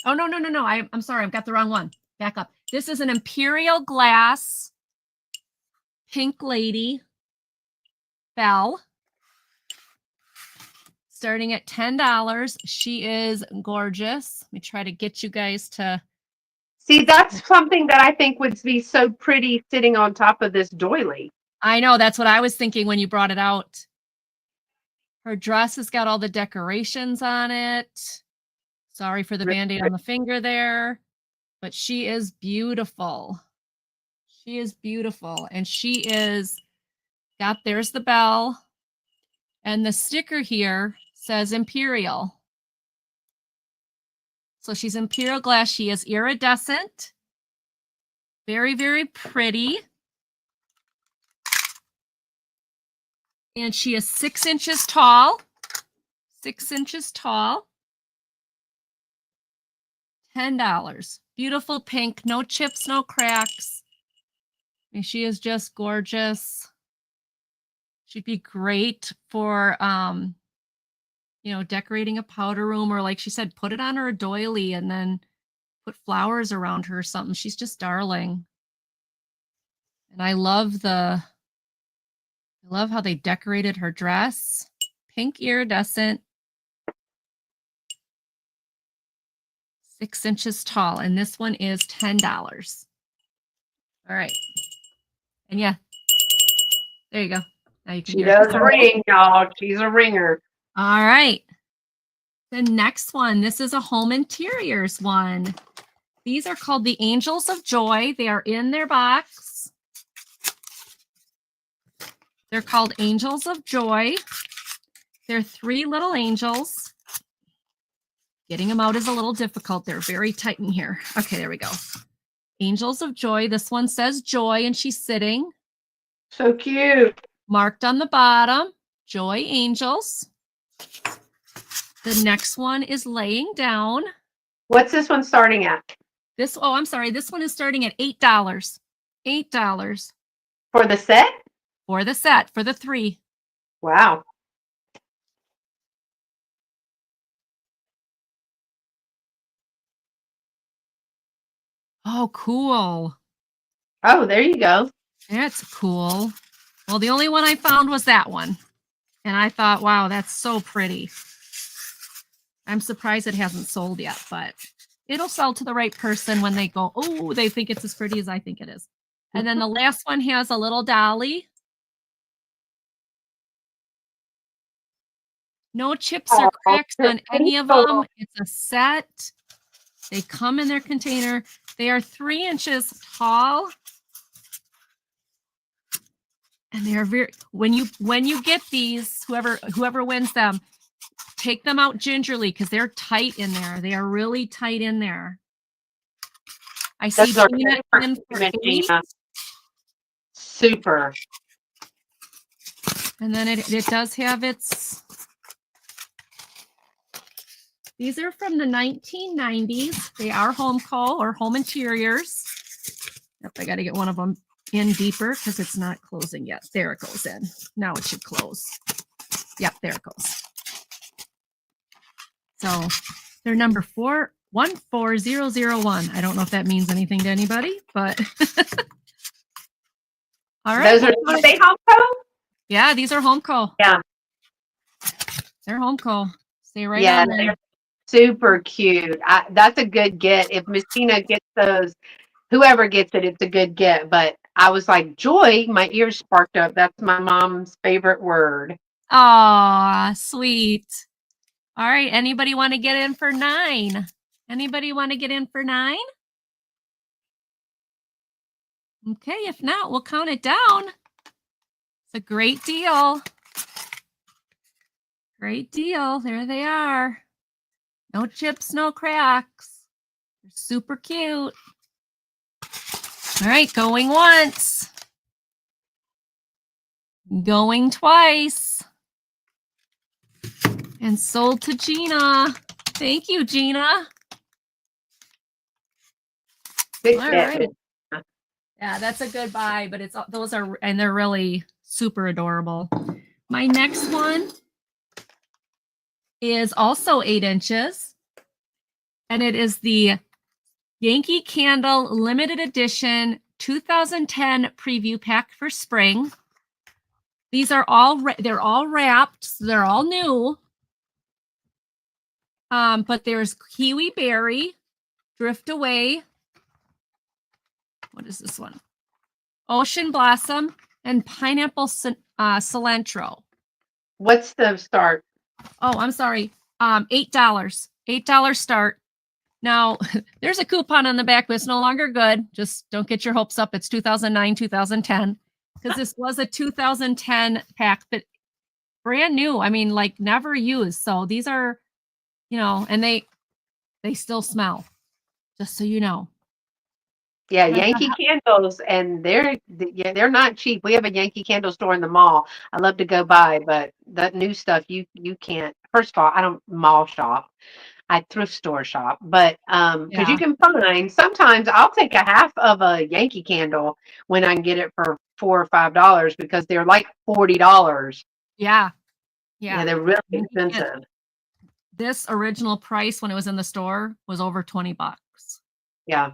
Oh, no. I'm sorry. I've got the wrong one. Back up. This is an Imperial Glass Pink Lady bell. Starting at $10. She is gorgeous. Let me try to get you guys to see. That's something that I think would be so pretty sitting on top of this doily. I know, that's what I was thinking when you brought it out. Her dress has got all the decorations on it. Sorry for the Band-Aid on the finger there, but she is beautiful. She is beautiful, and she is there's the bell, and the sticker here says Imperial. So she's Imperial glass. She is iridescent. Very, very pretty. And she is 6 inches tall. 6 inches tall. $10. Beautiful pink, no chips, no cracks. And she is just gorgeous. She'd be great for decorating a powder room, or like she said, put it on her doily and then put flowers around her or something. She's just darling. And I love how they decorated her dress. Pink iridescent. 6 inches tall. And this one is $10. All right. And yeah, there you go. Now you can She does ring, y'all. She's a ringer. All right. The next one, this is a home interiors one. These are called the Angels of Joy. They are in their box. They're called Angels of Joy. They're 3 little angels. Getting them out is a little difficult. They're very tight in here. Okay, there we go. Angels of Joy. This one says Joy, and she's sitting. So cute. Marked on the bottom, Joy Angels. The next one is laying down. What's this one starting at? I'm sorry. This one is starting at $8. $8. For the set? For the set, for the 3. Wow. Oh, cool. Oh, there you go. That's cool. Well, the only one I found was that one. And I thought, wow, that's so pretty. I'm surprised it hasn't sold yet, but it'll sell to the right person when they go, oh, they think it's as pretty as I think it is. And then the last one has a little dolly. No chips or cracks on any of them. It's a set. They come in their container. They are 3 inches tall. And they are very, when you get these, whoever wins them, take them out gingerly because they're tight in there. They are really tight in there. I see Gina in for 8. Super. And then it does have these are from the 1990s. They are Homeco or home interiors. Yep, I got to get one of them in deeper because it's not closing yet. There it goes in. Now it should close. Yep, there it goes. So they're number 14001. I don't know if that means anything to anybody, but all right. Those are they Homeco? Yeah, these are Homeco. Yeah. They're Homeco. Stay right on there. They're super cute. That's a good get. If Miss Tina gets those, whoever gets it, it's a good get. But I was like, joy, my ears sparked up. That's my mom's favorite word. Aw, sweet. All right. Anybody want to get in for 9? Anybody want to get in for 9? Okay. If not, we'll count it down. It's a great deal. Great deal. There they are. No chips, no cracks. They're super cute. All right. Going once. Going twice. And sold to Gina. Thank you, Gina. All right. Yeah, that's a good buy, but they're really super adorable. My next one is also 8 inches. And it is the Yankee Candle Limited Edition 2010 Preview Pack for spring. These are they're all wrapped. So they're all new. But there's Kiwi Berry, Drift Away. What is this one? Ocean Blossom and Pineapple Cilantro. What's the start? Oh, I'm sorry. $8. $8 start. Now, there's a coupon on the back, but it's no longer good. Just don't get your hopes up. It's 2009, 2010, because this was a 2010 pack, but brand new. I mean, like never used. So these are, and they still smell, just so you know. Yeah, Yankee Candles, and they're not cheap. We have a Yankee Candle store in the mall. I love to go by, but that new stuff you can't. First of all, I don't mall shop. I thrift store shop, but because you can find, sometimes I'll take a half of a Yankee Candle when I can get it for $4 or $5 because they're like $40. Yeah, they're really expensive. This original price when it was in the store was over $20. Yeah,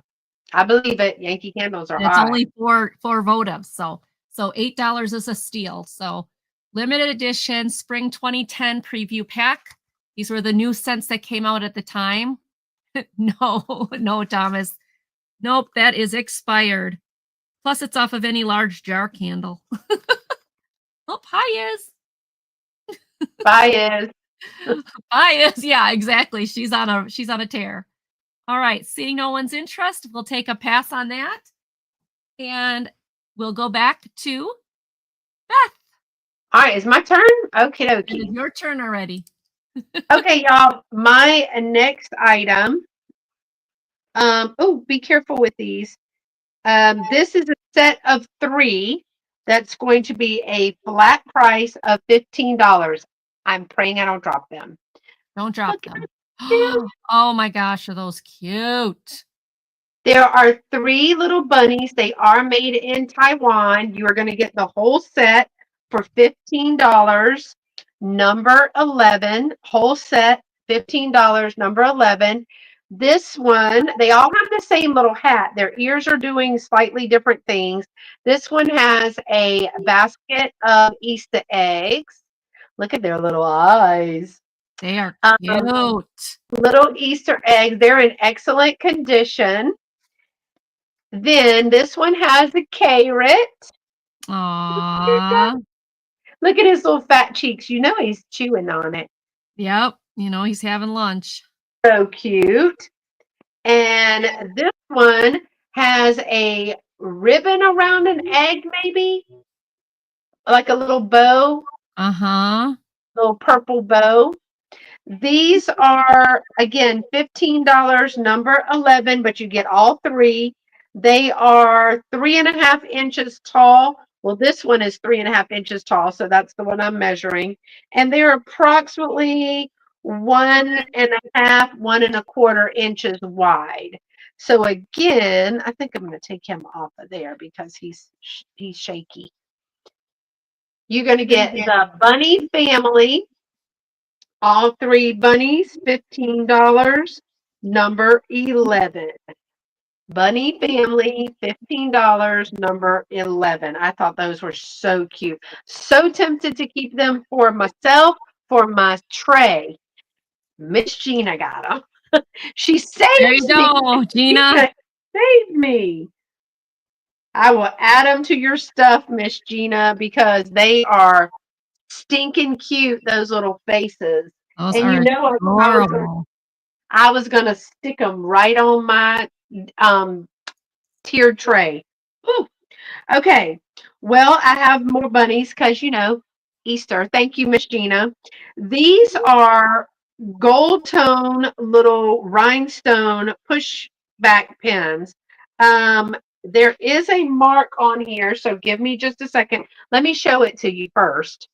I believe it. Yankee Candles are high. It's only four votives, so $8 is a steal. So limited edition spring 2010 preview pack. These were the new scents that came out at the time. No, Thomas. Nope, that is expired. Plus, it's off of any large jar candle. Oh, hi is. Bye is. Bye is. Yeah, exactly. She's on a tear. All right, seeing no one's interest, we'll take a pass on that. And we'll go back to Beth. All right, it's my turn? Okie dokie. It is your turn already. Okay, y'all, my next item. Oh, be careful with these. This is a set of 3 that's going to be a flat price of $15. I'm praying I don't drop them. Don't drop them. Oh my gosh, are those cute? There are 3 little bunnies. They are made in Taiwan. You are going to get the whole set for $15. Number 11, whole set, $15, number 11. This one, they all have the same little hat. Their ears are doing slightly different things. This one has a basket of Easter eggs. Look at their little eyes. They are cute. Little Easter eggs. They're in excellent condition. Then this one has a carrot. Aww. Look at his little fat cheeks. You know he's chewing on it. Yep. He's having lunch. So cute. And this one has a ribbon around an egg, maybe? Like a little bow. Uh-huh. Little purple bow. These are, again, $15, number 11, but you get all 3. They are 3.5 inches tall. Well, this one is 3.5 inches tall, so that's the one I'm measuring. And they're approximately 1.5, 1.25 inches wide. So again, I think I'm going to take him off of there because he's shaky. You're going to get the bunny family. All 3 bunnies, $15, number 11. Bunny family, $15, number 11. I thought those were so cute. So tempted to keep them for myself, for my tray. Miss Gina got them. She saved there you go, me. Gina. Saved me. I will add them to your stuff, Miss Gina, because they are stinking cute, those little faces. Those and are you know adorable. I was going to stick them right on my tiered tray. Ooh. Okay. Well, I have more bunnies because, Easter. Thank you, Miss Gina. These are gold tone little rhinestone pushback pins. There is a mark on here, so give me just a second. Let me show it to you first.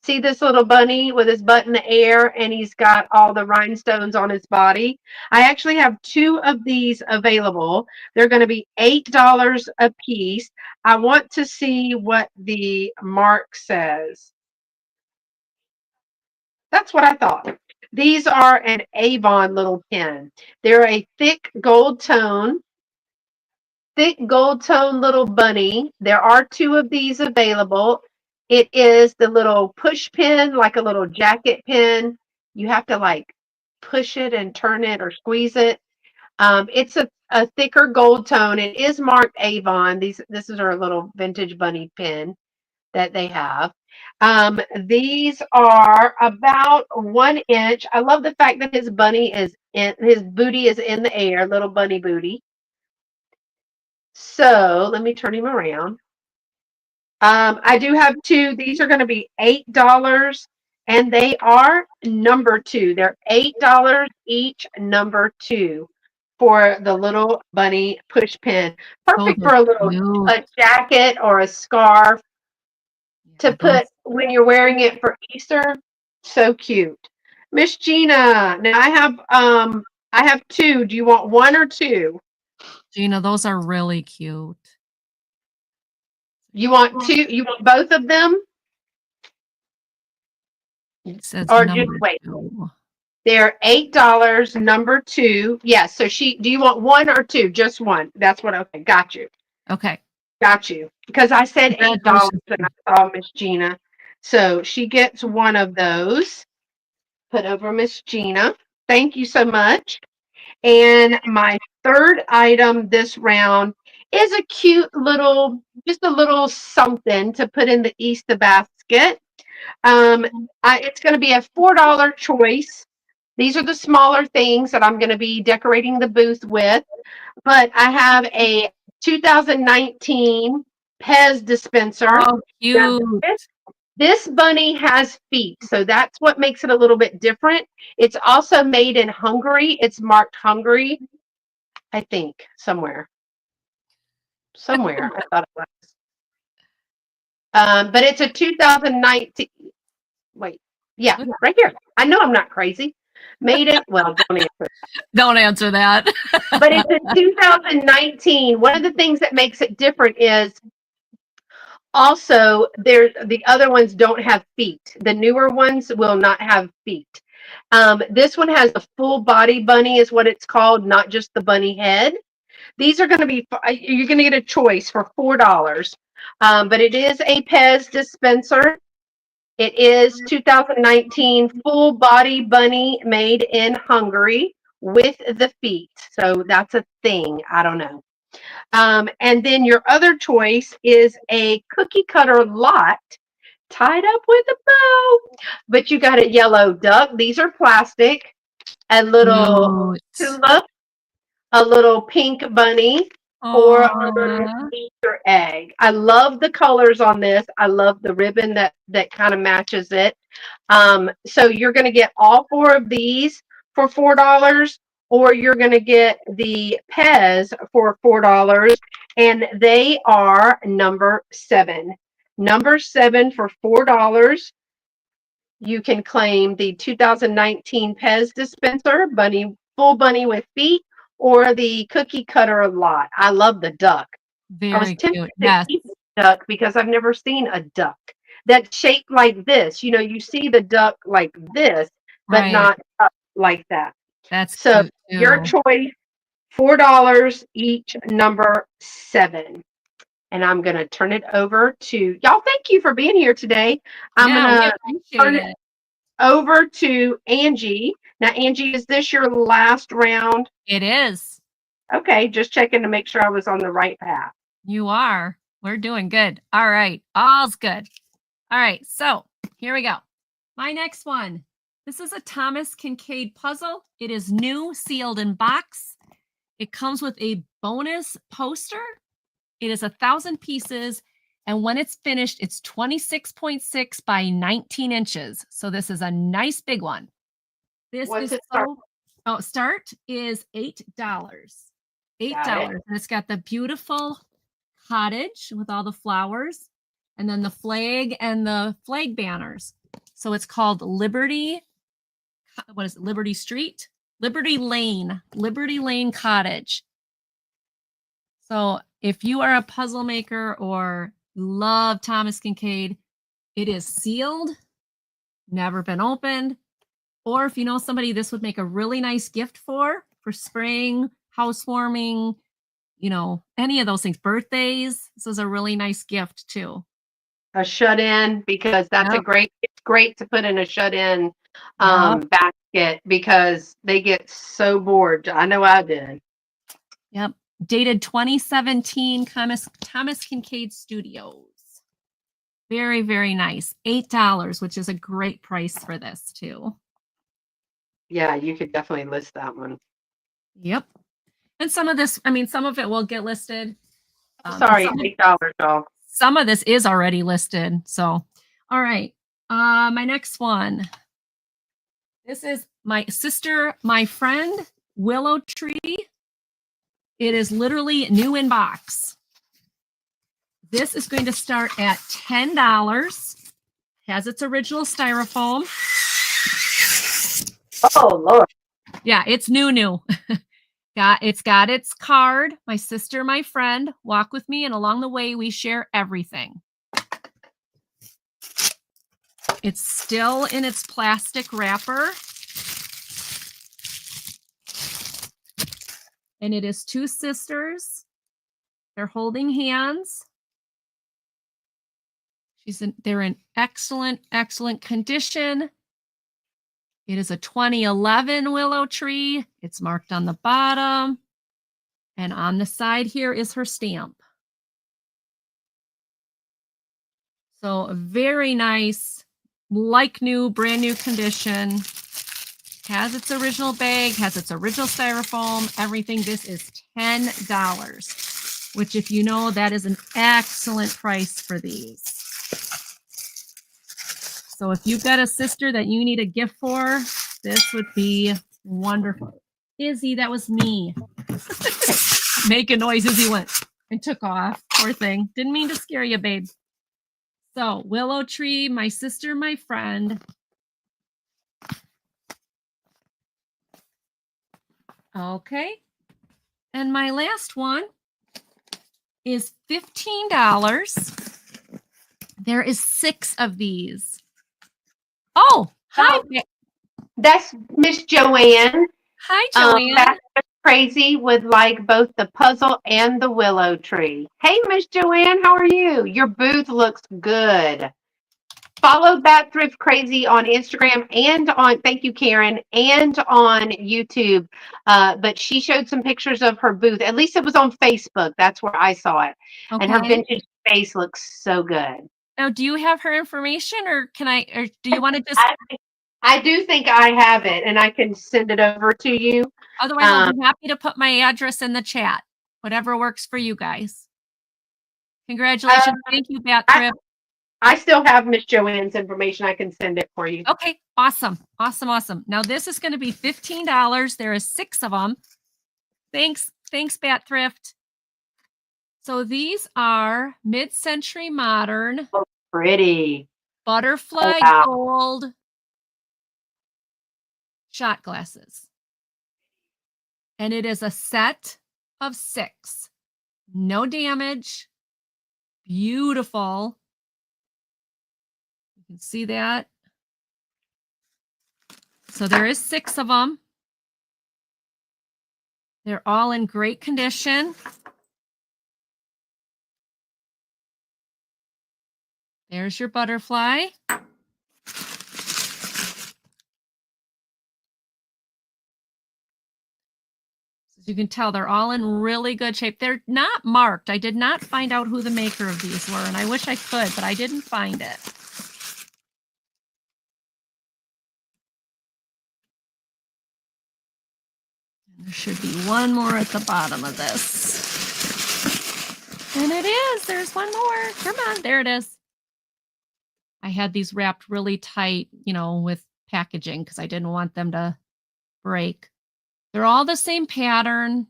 See this little bunny with his butt in the air and he's got all the rhinestones on his body? I actually have 2 of these available. They're going to be $8 a piece. I want to see what the mark says. That's what I thought. These are an Avon little pen. They're a thick gold tone little bunny. There are 2 of these available. It is the little push pin, like a little jacket pin. You have to like push it and turn it or squeeze it. It's a thicker gold tone. It is marked Avon. This is our little vintage bunny pin that they have. These are about 1 inch. I love the fact that his booty is in the air, little bunny booty. So let me turn him around. I do have 2. These are going to be $8, and they are number 2. They're $8 each, number 2, for the little bunny push pin. Those Perfect are for a jacket or a scarf to put when you're wearing it for Easter. So cute. Miss Gina, now I have 2. Do you want 1 or 2? Gina, those are really cute. You want 2? You want both of them? It says Or number just wait. 2. They're $8, number 2. Yes. So do you want 1 or 2? Just 1. That's what. Okay. Got you. Okay. Got you. Because I said $8 Congratulations. and I saw Miss Gina. So she gets 1 of those. Put over Miss Gina. Thank you so much. And my third item this round is a cute little, just a little something to put in the Easter basket. It's going to be a $4 choice. These are the smaller things that I'm going to be decorating the booth with. But I have a 2019 Pez dispenser. Oh, Now, cute. this bunny has feet, so that's what makes it a little bit different. It's also made in Hungary. It's marked Hungary, I think, somewhere. Somewhere, I thought it was. But it's a 2019. Wait, yeah, right here. I know I'm not crazy. Made it. Well, don't answer. Don't answer that. But it's a 2019. One of the things that makes it different is also the other ones don't have feet. The newer ones will not have feet. This one has a full body bunny, is what it's called, not just the bunny head. These are going to be, you're going to get a choice for $4. But it is a Pez dispenser. It is 2019 full body bunny made in Hungary with the feet. So that's a thing. I don't know. And then your other choice is a cookie cutter lot tied up with a bow. But you got a yellow duck. These are plastic. A little tulip, a little pink bunny, or a little Aww. Easter egg. I love the colors on this. I love the ribbon that kind of matches it. So you're going to get all 4 of these for $4, or you're going to get the Pez for $4, and they are number 7. Number 7 for $4. You can claim the 2019 Pez dispenser, full bunny with feet, or the cookie cutter lot. I love the duck. I was Very tempted cute. to Yes. keep the duck because I've never seen a duck that's shaped like this. You know, you see the duck like this, but Right. not up like that. That's So cute too. your choice, $4 each, number 7. And I'm going to turn it over to y'all. Thank you for being here today. I'm Yeah, going we to appreciate turn it. over to Angie. Now, Angie, is this your last round? It is. Okay, just checking to make sure I was on the right path. You are. We're doing good. All right. All's good. All right. So here we go. My next one. This is a Thomas Kincaid puzzle. It is new, sealed in box. It comes with a bonus poster. It is 1,000 pieces. And when it's finished, it's 26.6 by 19 inches. So this is a nice big one. What's it start? Start is $8. $8. And it's got the beautiful cottage with all the flowers, and then the flag and the flag banners. So it's called Liberty. What is it? Liberty Street? Liberty Lane Cottage. So if you are a puzzle maker or love Thomas Kincaid, it is sealed, never been opened, Or if you know somebody this would make a really nice gift for spring, housewarming, you know, any of those things, birthdays. This is a really nice gift too. A shut-in, because that's it's great to put in a shut-in basket because they get so bored. I know I did. Yep. Dated 2017, Thomas Kincaid Studios. Very, very nice. $8, which is a great price for this too. Yeah, you could definitely list that one. Yep. And some of this, I mean, some of it will get listed. Sorry, $8, y'all. Some of this is already listed. So, all right. My next one. This is my sister, my friend, willow tree. It is literally new in box. This is going to start at $10. Has its original styrofoam. Oh, Lord. Yeah, it's new. It's got its card. My sister, my friend, walk with me, and along the way, we share everything. It's still in its plastic wrapper. And it is two sisters. They're holding hands. They're in excellent, excellent condition. It is a 2011 willow tree. It's marked on the bottom. And on the side here is her stamp. So a very nice, like new, brand new condition. Has its original bag, has its original styrofoam, everything. This is $10, which, if you know, that is an excellent price for these. So if you've got a sister that you need a gift for, this would be wonderful. Izzy, that was me. Make a noise as he went and took off. Poor thing. Didn't mean to scare you, babe. So, willow tree, my sister, my friend. Okay. And my last one is $15. There is 6 of these. Oh, hi. That's Miss Joanne. Hi, Joanne. That's crazy with like both the puzzle and the willow tree. Hey, Miss Joanne, how are you? Your booth looks good. Follow Bat Thrift Crazy on Instagram and thank you, Karen, and on YouTube. But she showed some pictures of her booth. At least it was on Facebook. That's where I saw it. Okay. And her vintage space looks so good. Now, do you have her information, or do you want to just? I do think I have it, and I can send it over to you. Otherwise, I'll be happy to put my address in the chat. Whatever works for you guys. Congratulations. Thank you, Bat Thrift. I still have Miss Joanne's information. I can send it for you. Okay, awesome. Awesome. Now, this is going to be $15. There is 6 of them. Thanks, Bat Thrift. So these are mid-century modern. Oh, pretty. Butterfly gold shot glasses. And it is a set of 6. No damage. Beautiful. You can see that. So there is 6 of them. They're all in great condition. There's your butterfly. As you can tell, they're all in really good shape. They're not marked. I did not find out who the maker of these were, and I wish I could, but I didn't find it. And there should be one more at the bottom of this. And it is. There's one more. Come on. There it is. I had these wrapped really tight, with packaging because I didn't want them to break. They're all the same pattern.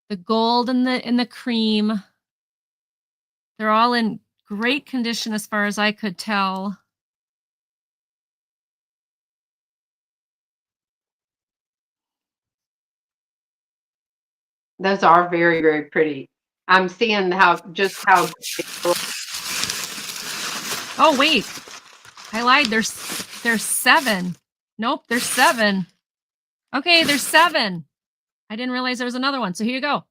The gold and the cream. They're all in great condition as far as I could tell. Those are very, very pretty. I'm seeing how. Oh, wait. I lied. There's There's 7. Nope, there's 7. Okay, there's 7. I didn't realize there was another one. So here you go.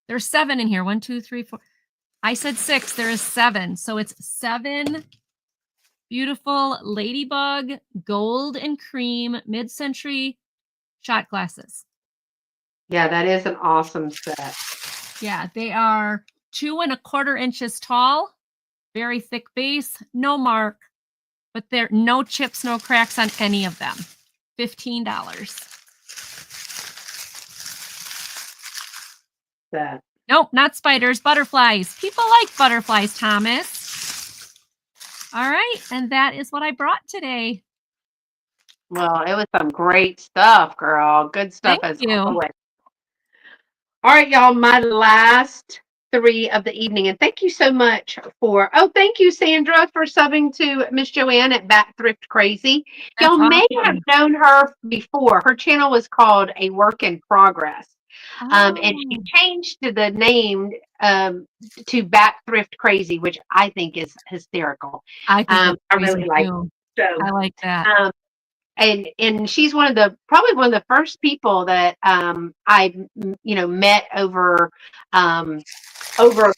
There's 7 in here. 1, 2, 3, 4. I said 6. There is 7. So it's 7 beautiful ladybug gold and cream mid-century shot glasses. Yeah, that is an awesome set. Yeah, they are 2 1/4 inches tall, very thick base, no mark, but there are no chips, no cracks on any of them. $15. Set. Nope, not spiders, butterflies. People like butterflies, Thomas. All right, and that is what I brought today. Well, it was some great stuff, girl. Good stuff Thank as you. always. All right, y'all, my last 3 of the evening. And thank you so much thank you, Sandra, for subbing to Miss Joanne at Bat Thrift Crazy. That's Y'all may have awesome. known her before. Her channel was called A Work in Progress. And she changed to the name to Bat Thrift Crazy, which I think is hysterical. I think that's I crazy really like too. it. So, I like that. and she's probably one of the first people that I met over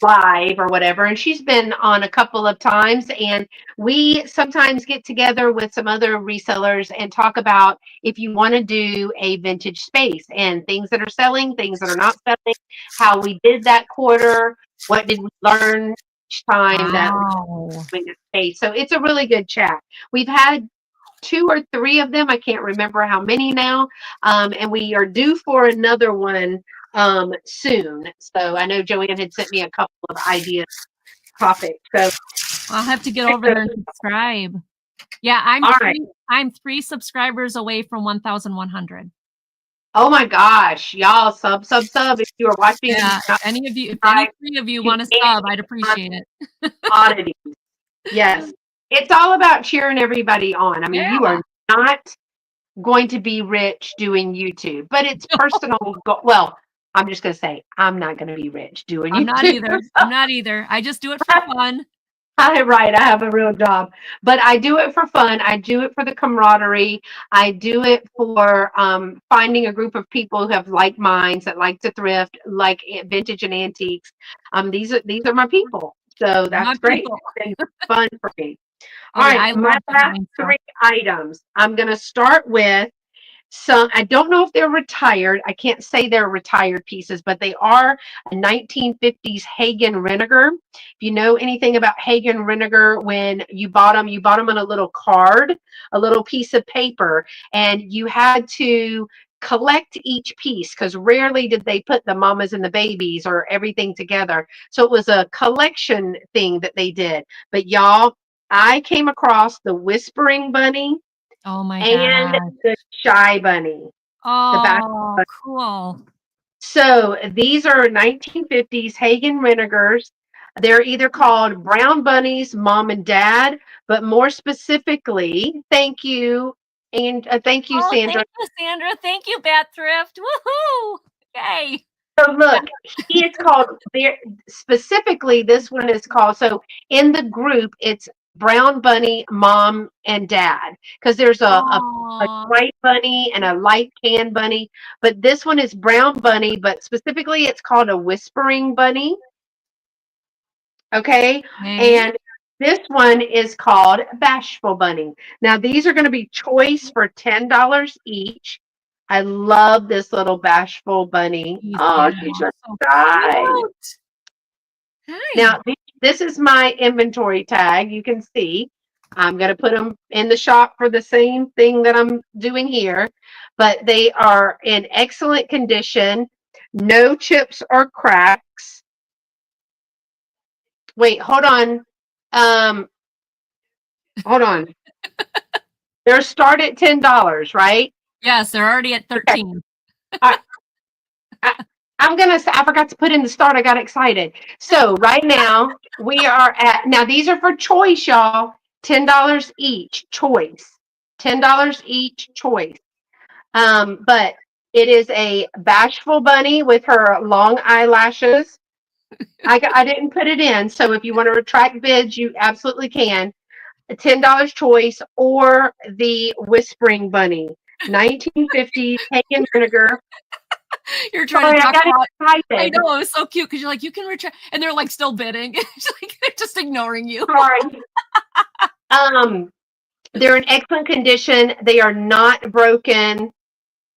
live or whatever, and she's been on a couple of times, and we sometimes get together with some other resellers and talk about if you want to do a vintage space and things that are selling, things that are not selling, how we did that quarter, what did we learn each time that we were doing a space. So it's a really good chat. We've had 2 or 3 of them. I can't remember how many now. And we are due for another one soon. So I know Joanne had sent me a couple of ideas, topics. So I'll have to get over there and subscribe. Yeah, I'm 3 subscribers away from 1,100. Oh my gosh, y'all sub. If you are watching, yeah, if any 3 of you want to sub, I'd appreciate it. Oddities. Yes. It's all about cheering everybody on. I mean, you are not going to be rich doing YouTube, but it's personal. Well, I'm just going to say, I'm not going to be rich doing YouTube. I'm not either. I just do it for fun. Right. I have a real job, but I do it for fun. I do it for the camaraderie. I do it for finding a group of people who have like minds that like to thrift, like vintage and antiques. These are my people. So that's great. It's been fun for me. All right, my last 3 items. I'm going to start with I don't know if they're retired. I can't say they're retired pieces, but they are a 1950s Hagen Reiniger. If you know anything about Hagen Reiniger, when you bought them on a little card, a little piece of paper, and you had to collect each piece because rarely did they put the mamas and the babies or everything together. So it was a collection thing that they did. But y'all, I came across the Whispering Bunny. Oh my and God. the Shy Bunny. Oh, cool. So these are 1950s Hagen Renegers. They're either called Brown Bunnies, Mom and Dad, but more specifically, thank you, and thank you, Sandra. Thank you, Sandra. Thank you, Bat Thrift. Woohoo! Yay! So look, he is called, specifically, this one is called, so in the group, it's Brown Bunny, Mom, and Dad, because there's a white bunny and a light tan bunny, but this one is Brown Bunny, but specifically it's called a Whispering Bunny. Okay, and this one is called Bashful Bunny. Now these are going to be choice for $10 each. I love this little Bashful Bunny. She's so cute. Now, this is my inventory tag. You can see I'm going to put them in the shop for the same thing that I'm doing here, but they are in excellent condition. No chips or cracks. Wait, hold on. Hold on. They're start at $10, right? Yes, they're already at 13. Okay. I'm going to say, I forgot to put in the start. I got excited. So right now we are now these are for choice, y'all. $10 each choice. $10 each choice. But it is a Bashful Bunny with her long eyelashes. I didn't put it in. So if you want to retract bids, you absolutely can. $10 choice, or the Whispering Bunny, 1950s Hagen vinegar. You're trying to Sorry, I talk got about. I excited. know, it was so cute because you're like, you can return, and they're like still bidding. It's like they're just ignoring you. Sorry. They're in excellent condition. They are not broken.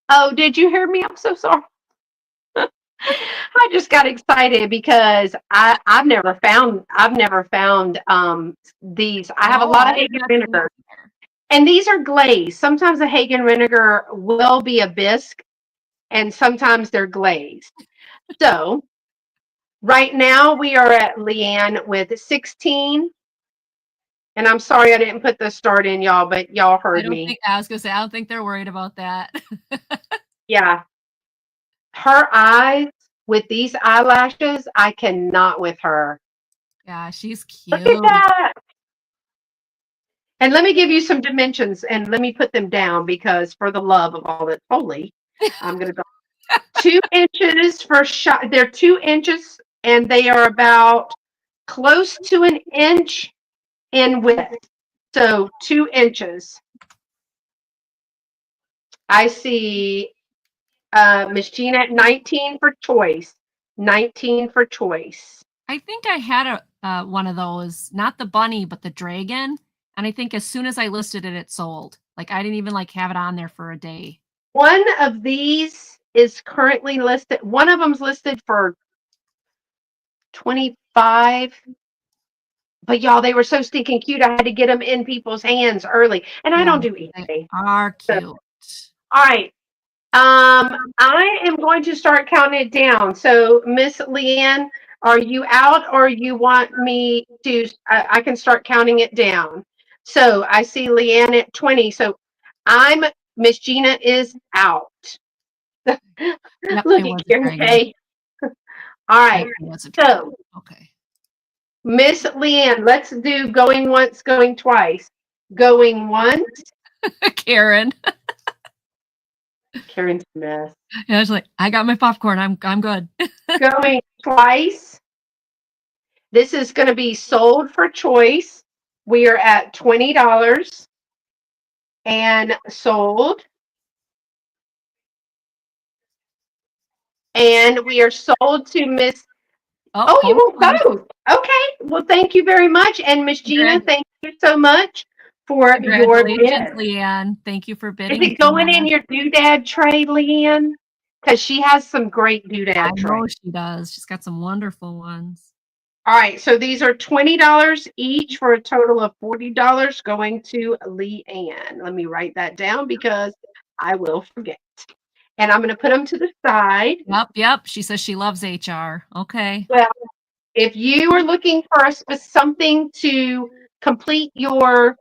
Oh, did you hear me? I'm so sorry. I just got excited because I've never found these. I have a No, lot of I have Hagen not seen that vinegar, either. and these are glazed. Sometimes a Hagen vinegar will be a bisque, and sometimes they're glazed. So right now we are at Leanne with 16, and I'm sorry I didn't put the start in, y'all, but y'all heard me. I was gonna say, I don't think they're worried about that. Yeah, her eyes with these eyelashes, I cannot with her. Yeah, she's Look at cute. that. And let me give you some dimensions and let me put them down because for the love of all that's holy, I'm going to go 2 inches for shot. They're 2 inches and they are about close to an inch in width. So 2 inches. I see Miss Gina at 19 for choice. 19 for choice. I think I had a one of those, not the bunny, but the dragon. And I think as soon as I listed it, it sold. Like I didn't even like have it on there for a day. One of these is currently listed. One of them's listed for 25. But y'all, they were so stinking cute. I had to get them in people's hands early. And I Yeah, don't do they eBay. are So, cute. all right. I am going to start counting it down. So, Miss Leanne, are you out or you want me to? I can start counting it down. So, I see Leanne at 20. So, I'm Miss Gina is out. Yep, Look it at was a here, dragon. okay. All Yep, right. it was a dragon. So, Okay. Miss Leanne, let's do going once, going twice. Going once. Karen. Karen's a mess. Yeah, I was like, I got my popcorn. I'm good. Going twice. This is going to be sold for choice. We are at $20 and sold. And we are sold to Miss. Oh, Oh, you both want winners. both? Okay. Well, thank you very much. And Miss Gina, Congrats. thank you so much for your Congratulations, bid. Leanne. Thank you for Is bidding it with me going on in that. your doodad tray, Leanne? Because she has some great I doodad trays. know she does. She's got some wonderful ones. All right, so these are $20 each for a total of $40 going to Leanne. Let me write that down because I will forget. And I'm going to put them to the side. Yep. She says she loves HR. Okay. Well, if you are looking for something to complete your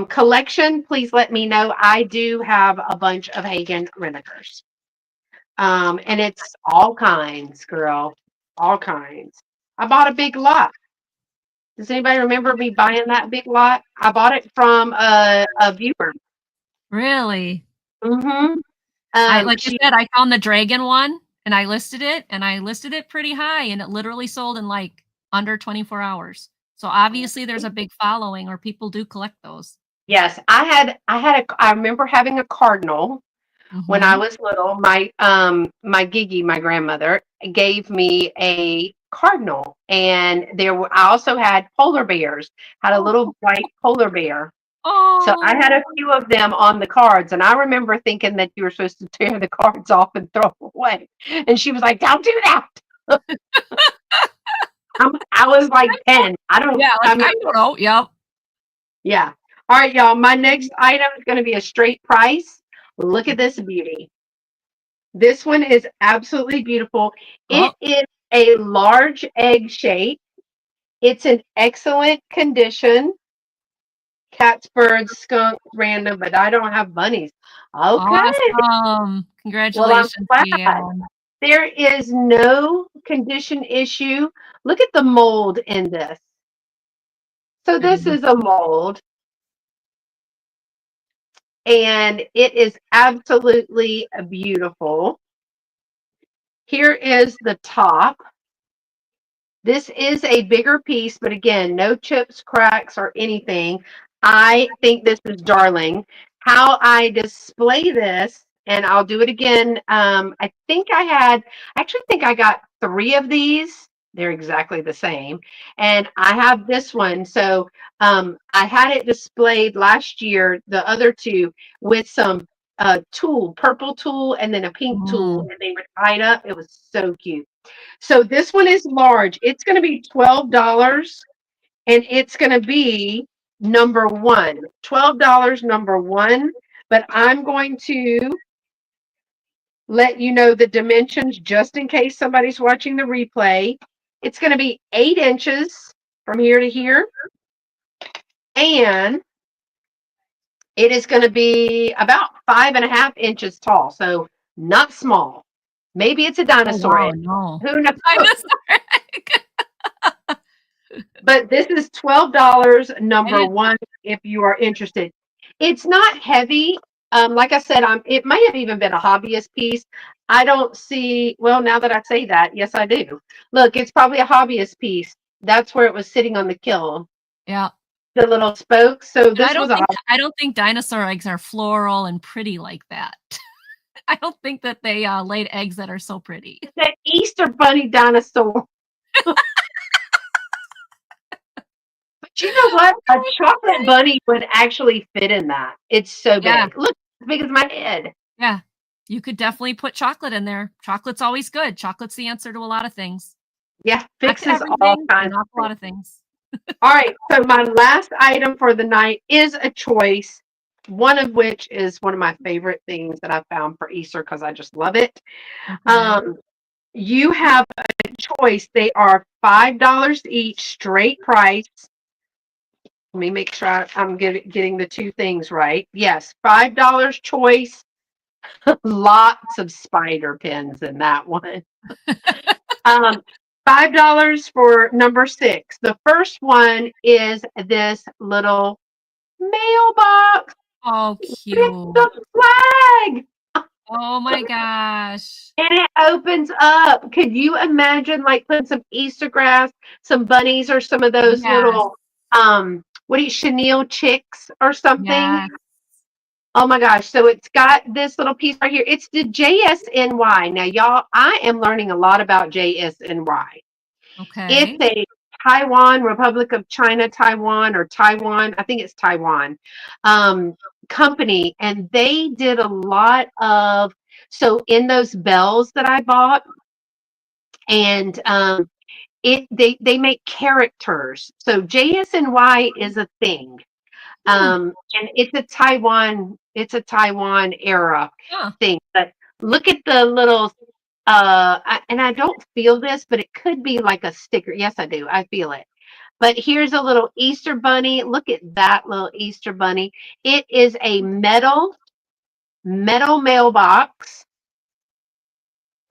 collection, please let me know. I do have a bunch of Hagen Renegers. And it's all kinds, girl. All kinds. I bought a big lot. Does anybody remember me buying that big lot? I bought it from a viewer. Really? Mm-hmm. I like I She said, I found the dragon one and I listed it pretty high and it literally sold in like under 24 hours. So obviously there's a big following or people do collect those. yes, I remember having a cardinal when I Mhm. was little. My Gigi, my grandmother, gave me a cardinal, and I also had polar bears. Had a Oh. little white polar bear. So I had a Oh. few of them on the cards, and I remember thinking that you were supposed to tear the cards off and throw them away. And she was like, "Don't do that." I was like 10. I don't. Yeah, like I mean, I don't know. Yep. yeah. All right, y'all. My next item is going to be a straight price. Look at this beauty. This one is absolutely beautiful. It Oh, is a large egg shape. It's in excellent condition. Cats, birds, skunks, random, but I don't have bunnies. Okay. awesome. Well, I'm Congratulations, glad. Leanne. There is no condition issue. Look at the mold in this. So It this is. is a mold, and it is absolutely beautiful. Here is the top. This is a bigger piece, but again, no chips, cracks, or anything. I think this is darling. How I display this, and I'll do it again. I actually think I got 3 of these. They're exactly the same. And I have this one. So I had it displayed last year, the other two, with some purple tulle, and then a pink tulle, and they were tied up. It was so cute. So this one is large. It's going to be $12, and it's going to be number one. $12 number one, but I'm going to let you know the dimensions just in case somebody's watching the replay. It's going to be 8 inches from here to here, and it is going to be about 5.5 inches tall. So not small. Maybe it's a Oh dinosaur wow, egg. no. Who knows? Dinosaur egg. But this is $12 number didn't- one if you are interested. It's not heavy. Like I said, it may have even been a hobbyist piece. I don't see, well, now that I say that, yes, I do. Look, it's probably a hobbyist piece. That's where it was sitting on the kiln, Yeah. the little spokes. So And this was a I don't think dinosaur eggs are floral and pretty like that. I don't think that they laid eggs that are so pretty. that Easter bunny dinosaur. But you know what? A chocolate bunny would actually fit in that. It's so Yeah. big. Look, as big as my head. Yeah. You could definitely put chocolate in there. Chocolate's always good. Chocolate's the answer to a lot of things. Yeah, Not to fixes all everything, but kinds an of awful things. lot of things. All right, so my last item for the night is a choice, one of which is one of my favorite things that I found for Easter because I just love it. Okay. You have a choice. They are $5 each, straight price. Let me make sure I'm getting the two things right. Yes, $5 choice. Lots of spider pins in that one. Um, $5 for number 6. The first one is this little mailbox Oh, with cute. the flag. Oh my gosh. And it opens up. Could you imagine like putting some Easter grass, some bunnies, or some of those Yes. little chenille chicks or something? Yes. Oh my gosh. So it's got this little piece right here. It's the JSNY. Now, y'all, I am learning a lot about JSNY. Okay. It's a Taiwan, Republic of China, Taiwan, or Taiwan, I think it's Taiwan, company. And they did a lot of, so in those bells that I bought, and they make characters. So JSNY is a thing. And it's a Taiwan era Huh. thing. But look at the little and I don't feel this, but it could be like a sticker. Yes, I do. I feel it. But here's a little Easter bunny. Look at that little Easter bunny. It is a metal mailbox.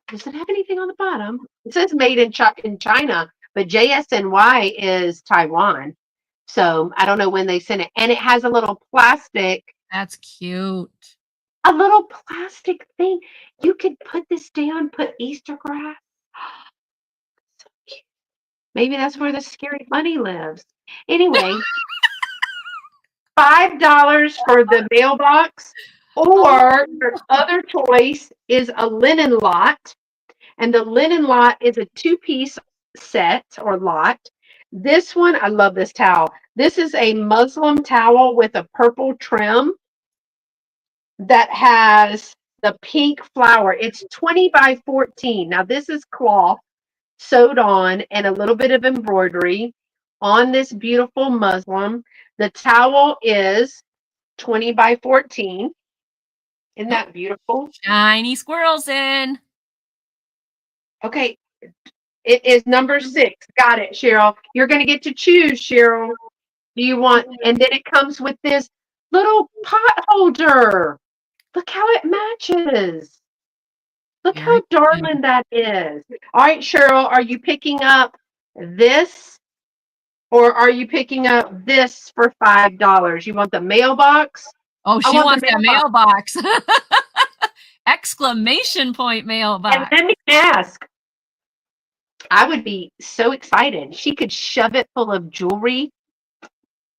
Does it have anything on the bottom? It says made in China, but JSNY is Taiwan. So I don't know when they sent it. And it has That's cute. a little plastic thing. You could put this down, put Easter grass. Maybe that's where the scary bunny lives. Anyway, $5 for the mailbox, Oh, or your other choice is a linen lot. And the linen lot is a 2-piece set or lot. This one, I love this towel. This is a Muslim towel with a purple trim that has the pink flower. It's 20 by 14. Now, this is cloth sewed on and a little bit of embroidery on this beautiful muslin. The towel is 20 by 14. Isn't oh, that beautiful? shiny squirrels in. Okay, it is number 6. Got it, Cheryl. You're going to get to choose, Cheryl. Do you want, and then it comes with this little pot holder. Look how it matches. Look Very how cute. darling that is. All right, Cheryl, are you picking up this, or are you picking up this for $5? You want the mailbox? Oh, I she want the wants that mailbox. mailbox. Exclamation point And mailbox. let me ask, I would be so excited. She could shove it full of jewelry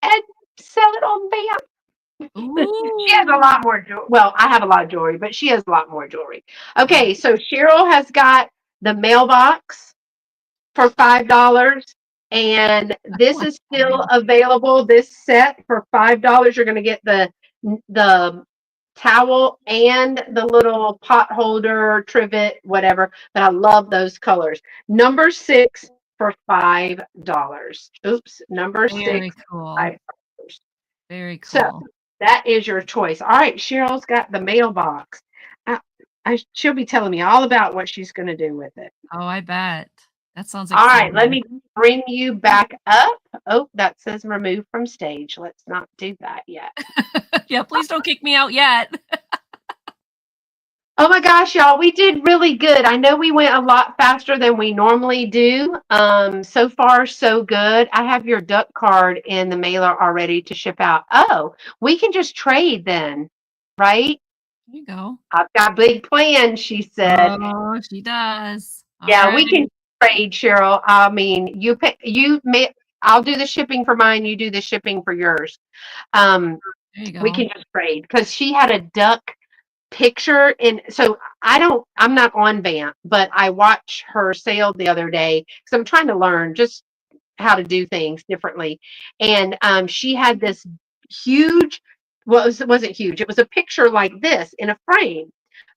and sell it on Vamp. She has a Ooh. lot more jewelry. Well, I have a lot of jewelry, but she has a lot more jewelry. Yeah. Okay, so Cheryl has got the mailbox for $5. And I this want is that still mail. available. This set for $5. You're going to get the towel and the little pot holder, trivet, whatever. But I love those colors. Number 6 for $5. Oops, number 6 Very cool. $5. Very So cool. that is your choice. All right, Cheryl's got the mailbox. I, she'll be telling me all about what she's going to do with it. Oh, I bet. That sounds All right, let exciting. me bring you back up. Oh, that says remove from stage. Let's not do that yet. Yeah, please don't kick me out yet. Oh my gosh, y'all, we did really good. I know we went a lot faster than we normally do. So far, so good. I have your duck card in the mailer already to ship out. Oh, we can just trade then, right? There you go. I've got big plans, she said. Oh, she does. All Yeah, we right. can trade, Cheryl. I mean, I'll do the shipping for mine, you do the shipping for yours. Um, There you we go. can just trade because she had a duck picture, and so I'm not on Vamp, but I watched her sale the other day because I'm trying to learn just how to do things differently. And she had this huge, well, it wasn't huge. It was a picture like this in a frame.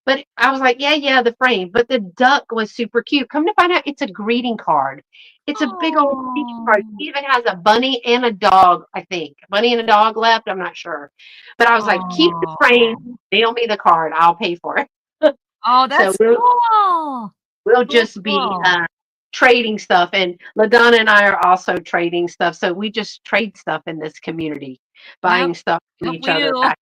But I was like, yeah, the frame. But the duck was super cute. Come to find out, it's a greeting card. It's a big old greeting card. Oh. It even has a bunny and a dog, I think. Bunny and a dog left. I'm not sure. But I was like, keep the frame, Oh. mail me the card. I'll pay for it. Oh, So that's cool. we'll Cool, just be cool. trading stuff. And LaDonna and I are also trading stuff. So we just trade stuff in this community, Yep. buying stuff from Yep, each we other do. back.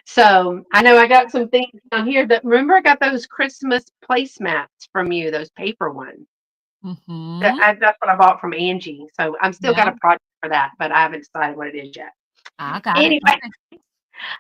So I know I got some things down here that remember I got those Christmas placemats from you, those paper ones. Mm-hmm. That's what I bought from Angie. So I'm still got Yeah. a project for that, but I haven't decided what it is yet. I got it. Anyway,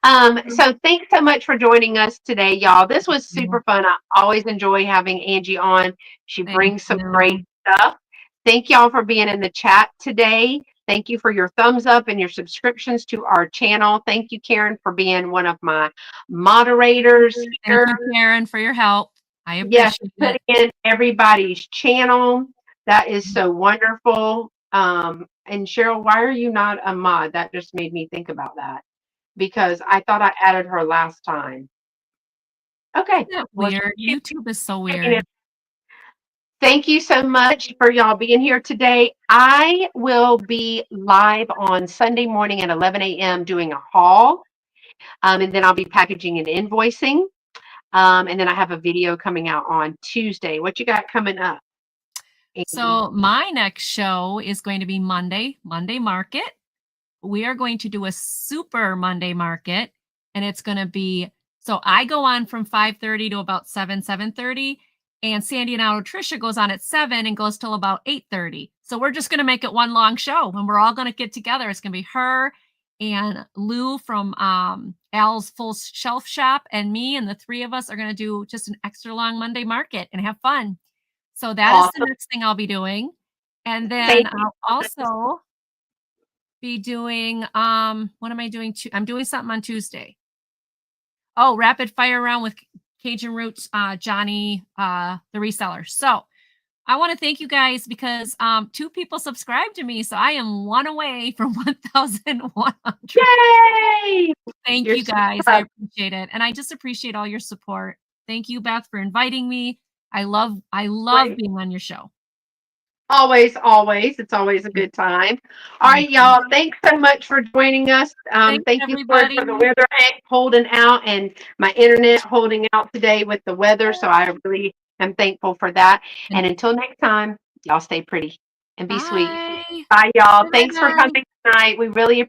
Okay. so thanks so much for joining us today, y'all. This was Well, super fun. I always enjoy having Angie on. She thank brings some great you. stuff. Thank y'all for being in the chat today. Thank you for your thumbs up and your subscriptions to our channel. Thank you, Karen, for being one of my moderators Thank here. you, Karen, for your help. I Yes, appreciate it. putting in everybody's channel. That is so wonderful. And Cheryl, why are you not a mod? That just made me think about that because I thought I added her last time. Okay. Isn't that Well, weird? YouTube is so checking in. weird. Thank you so much for y'all being here today. I will be live on Sunday morning at 11 a.m. doing a haul. And then I'll be packaging and invoicing. And then I have a video coming out on Tuesday. What you got coming up, Angie? So my next show is going to be Monday Market. We are going to do a super Monday Market, and it's going to be, so I go on from 5:30 to about 7:30, and Sandy and Auto Tricia goes on at 7 and goes till about 8:30. So we're just going to make it one long show, and we're all going to get together. It's going to be her and Lou from Al's Full Shelf Shop and me, and the three of us are going to do just an extra long Monday Market and have fun. So that is the Awesome. next thing I'll be doing. And then Thank you. I'll also be doing what am I doing? I'm doing something on Tuesday. Oh, rapid fire round with Cajun Roots, Johnny, the reseller. So I want to thank you guys because 2 people subscribed to me. So I am 1 away from 1,100. Yay! Thank You're you so guys. I welcome. appreciate it. And I just appreciate all your support. Thank you, Beth, for inviting me. I love Great. being on your show. Always, always. It's always a good time. All Thank right, you. y'all. Thanks so much for joining us. Thanks, Thank you, Lord, everybody. for the weather holding out and my internet holding out today with the weather. So I really am thankful for that. And And until next time, y'all stay pretty and be sweet. bye. Bye, y'all. Bye Thanks for bye. coming tonight. We really appreciate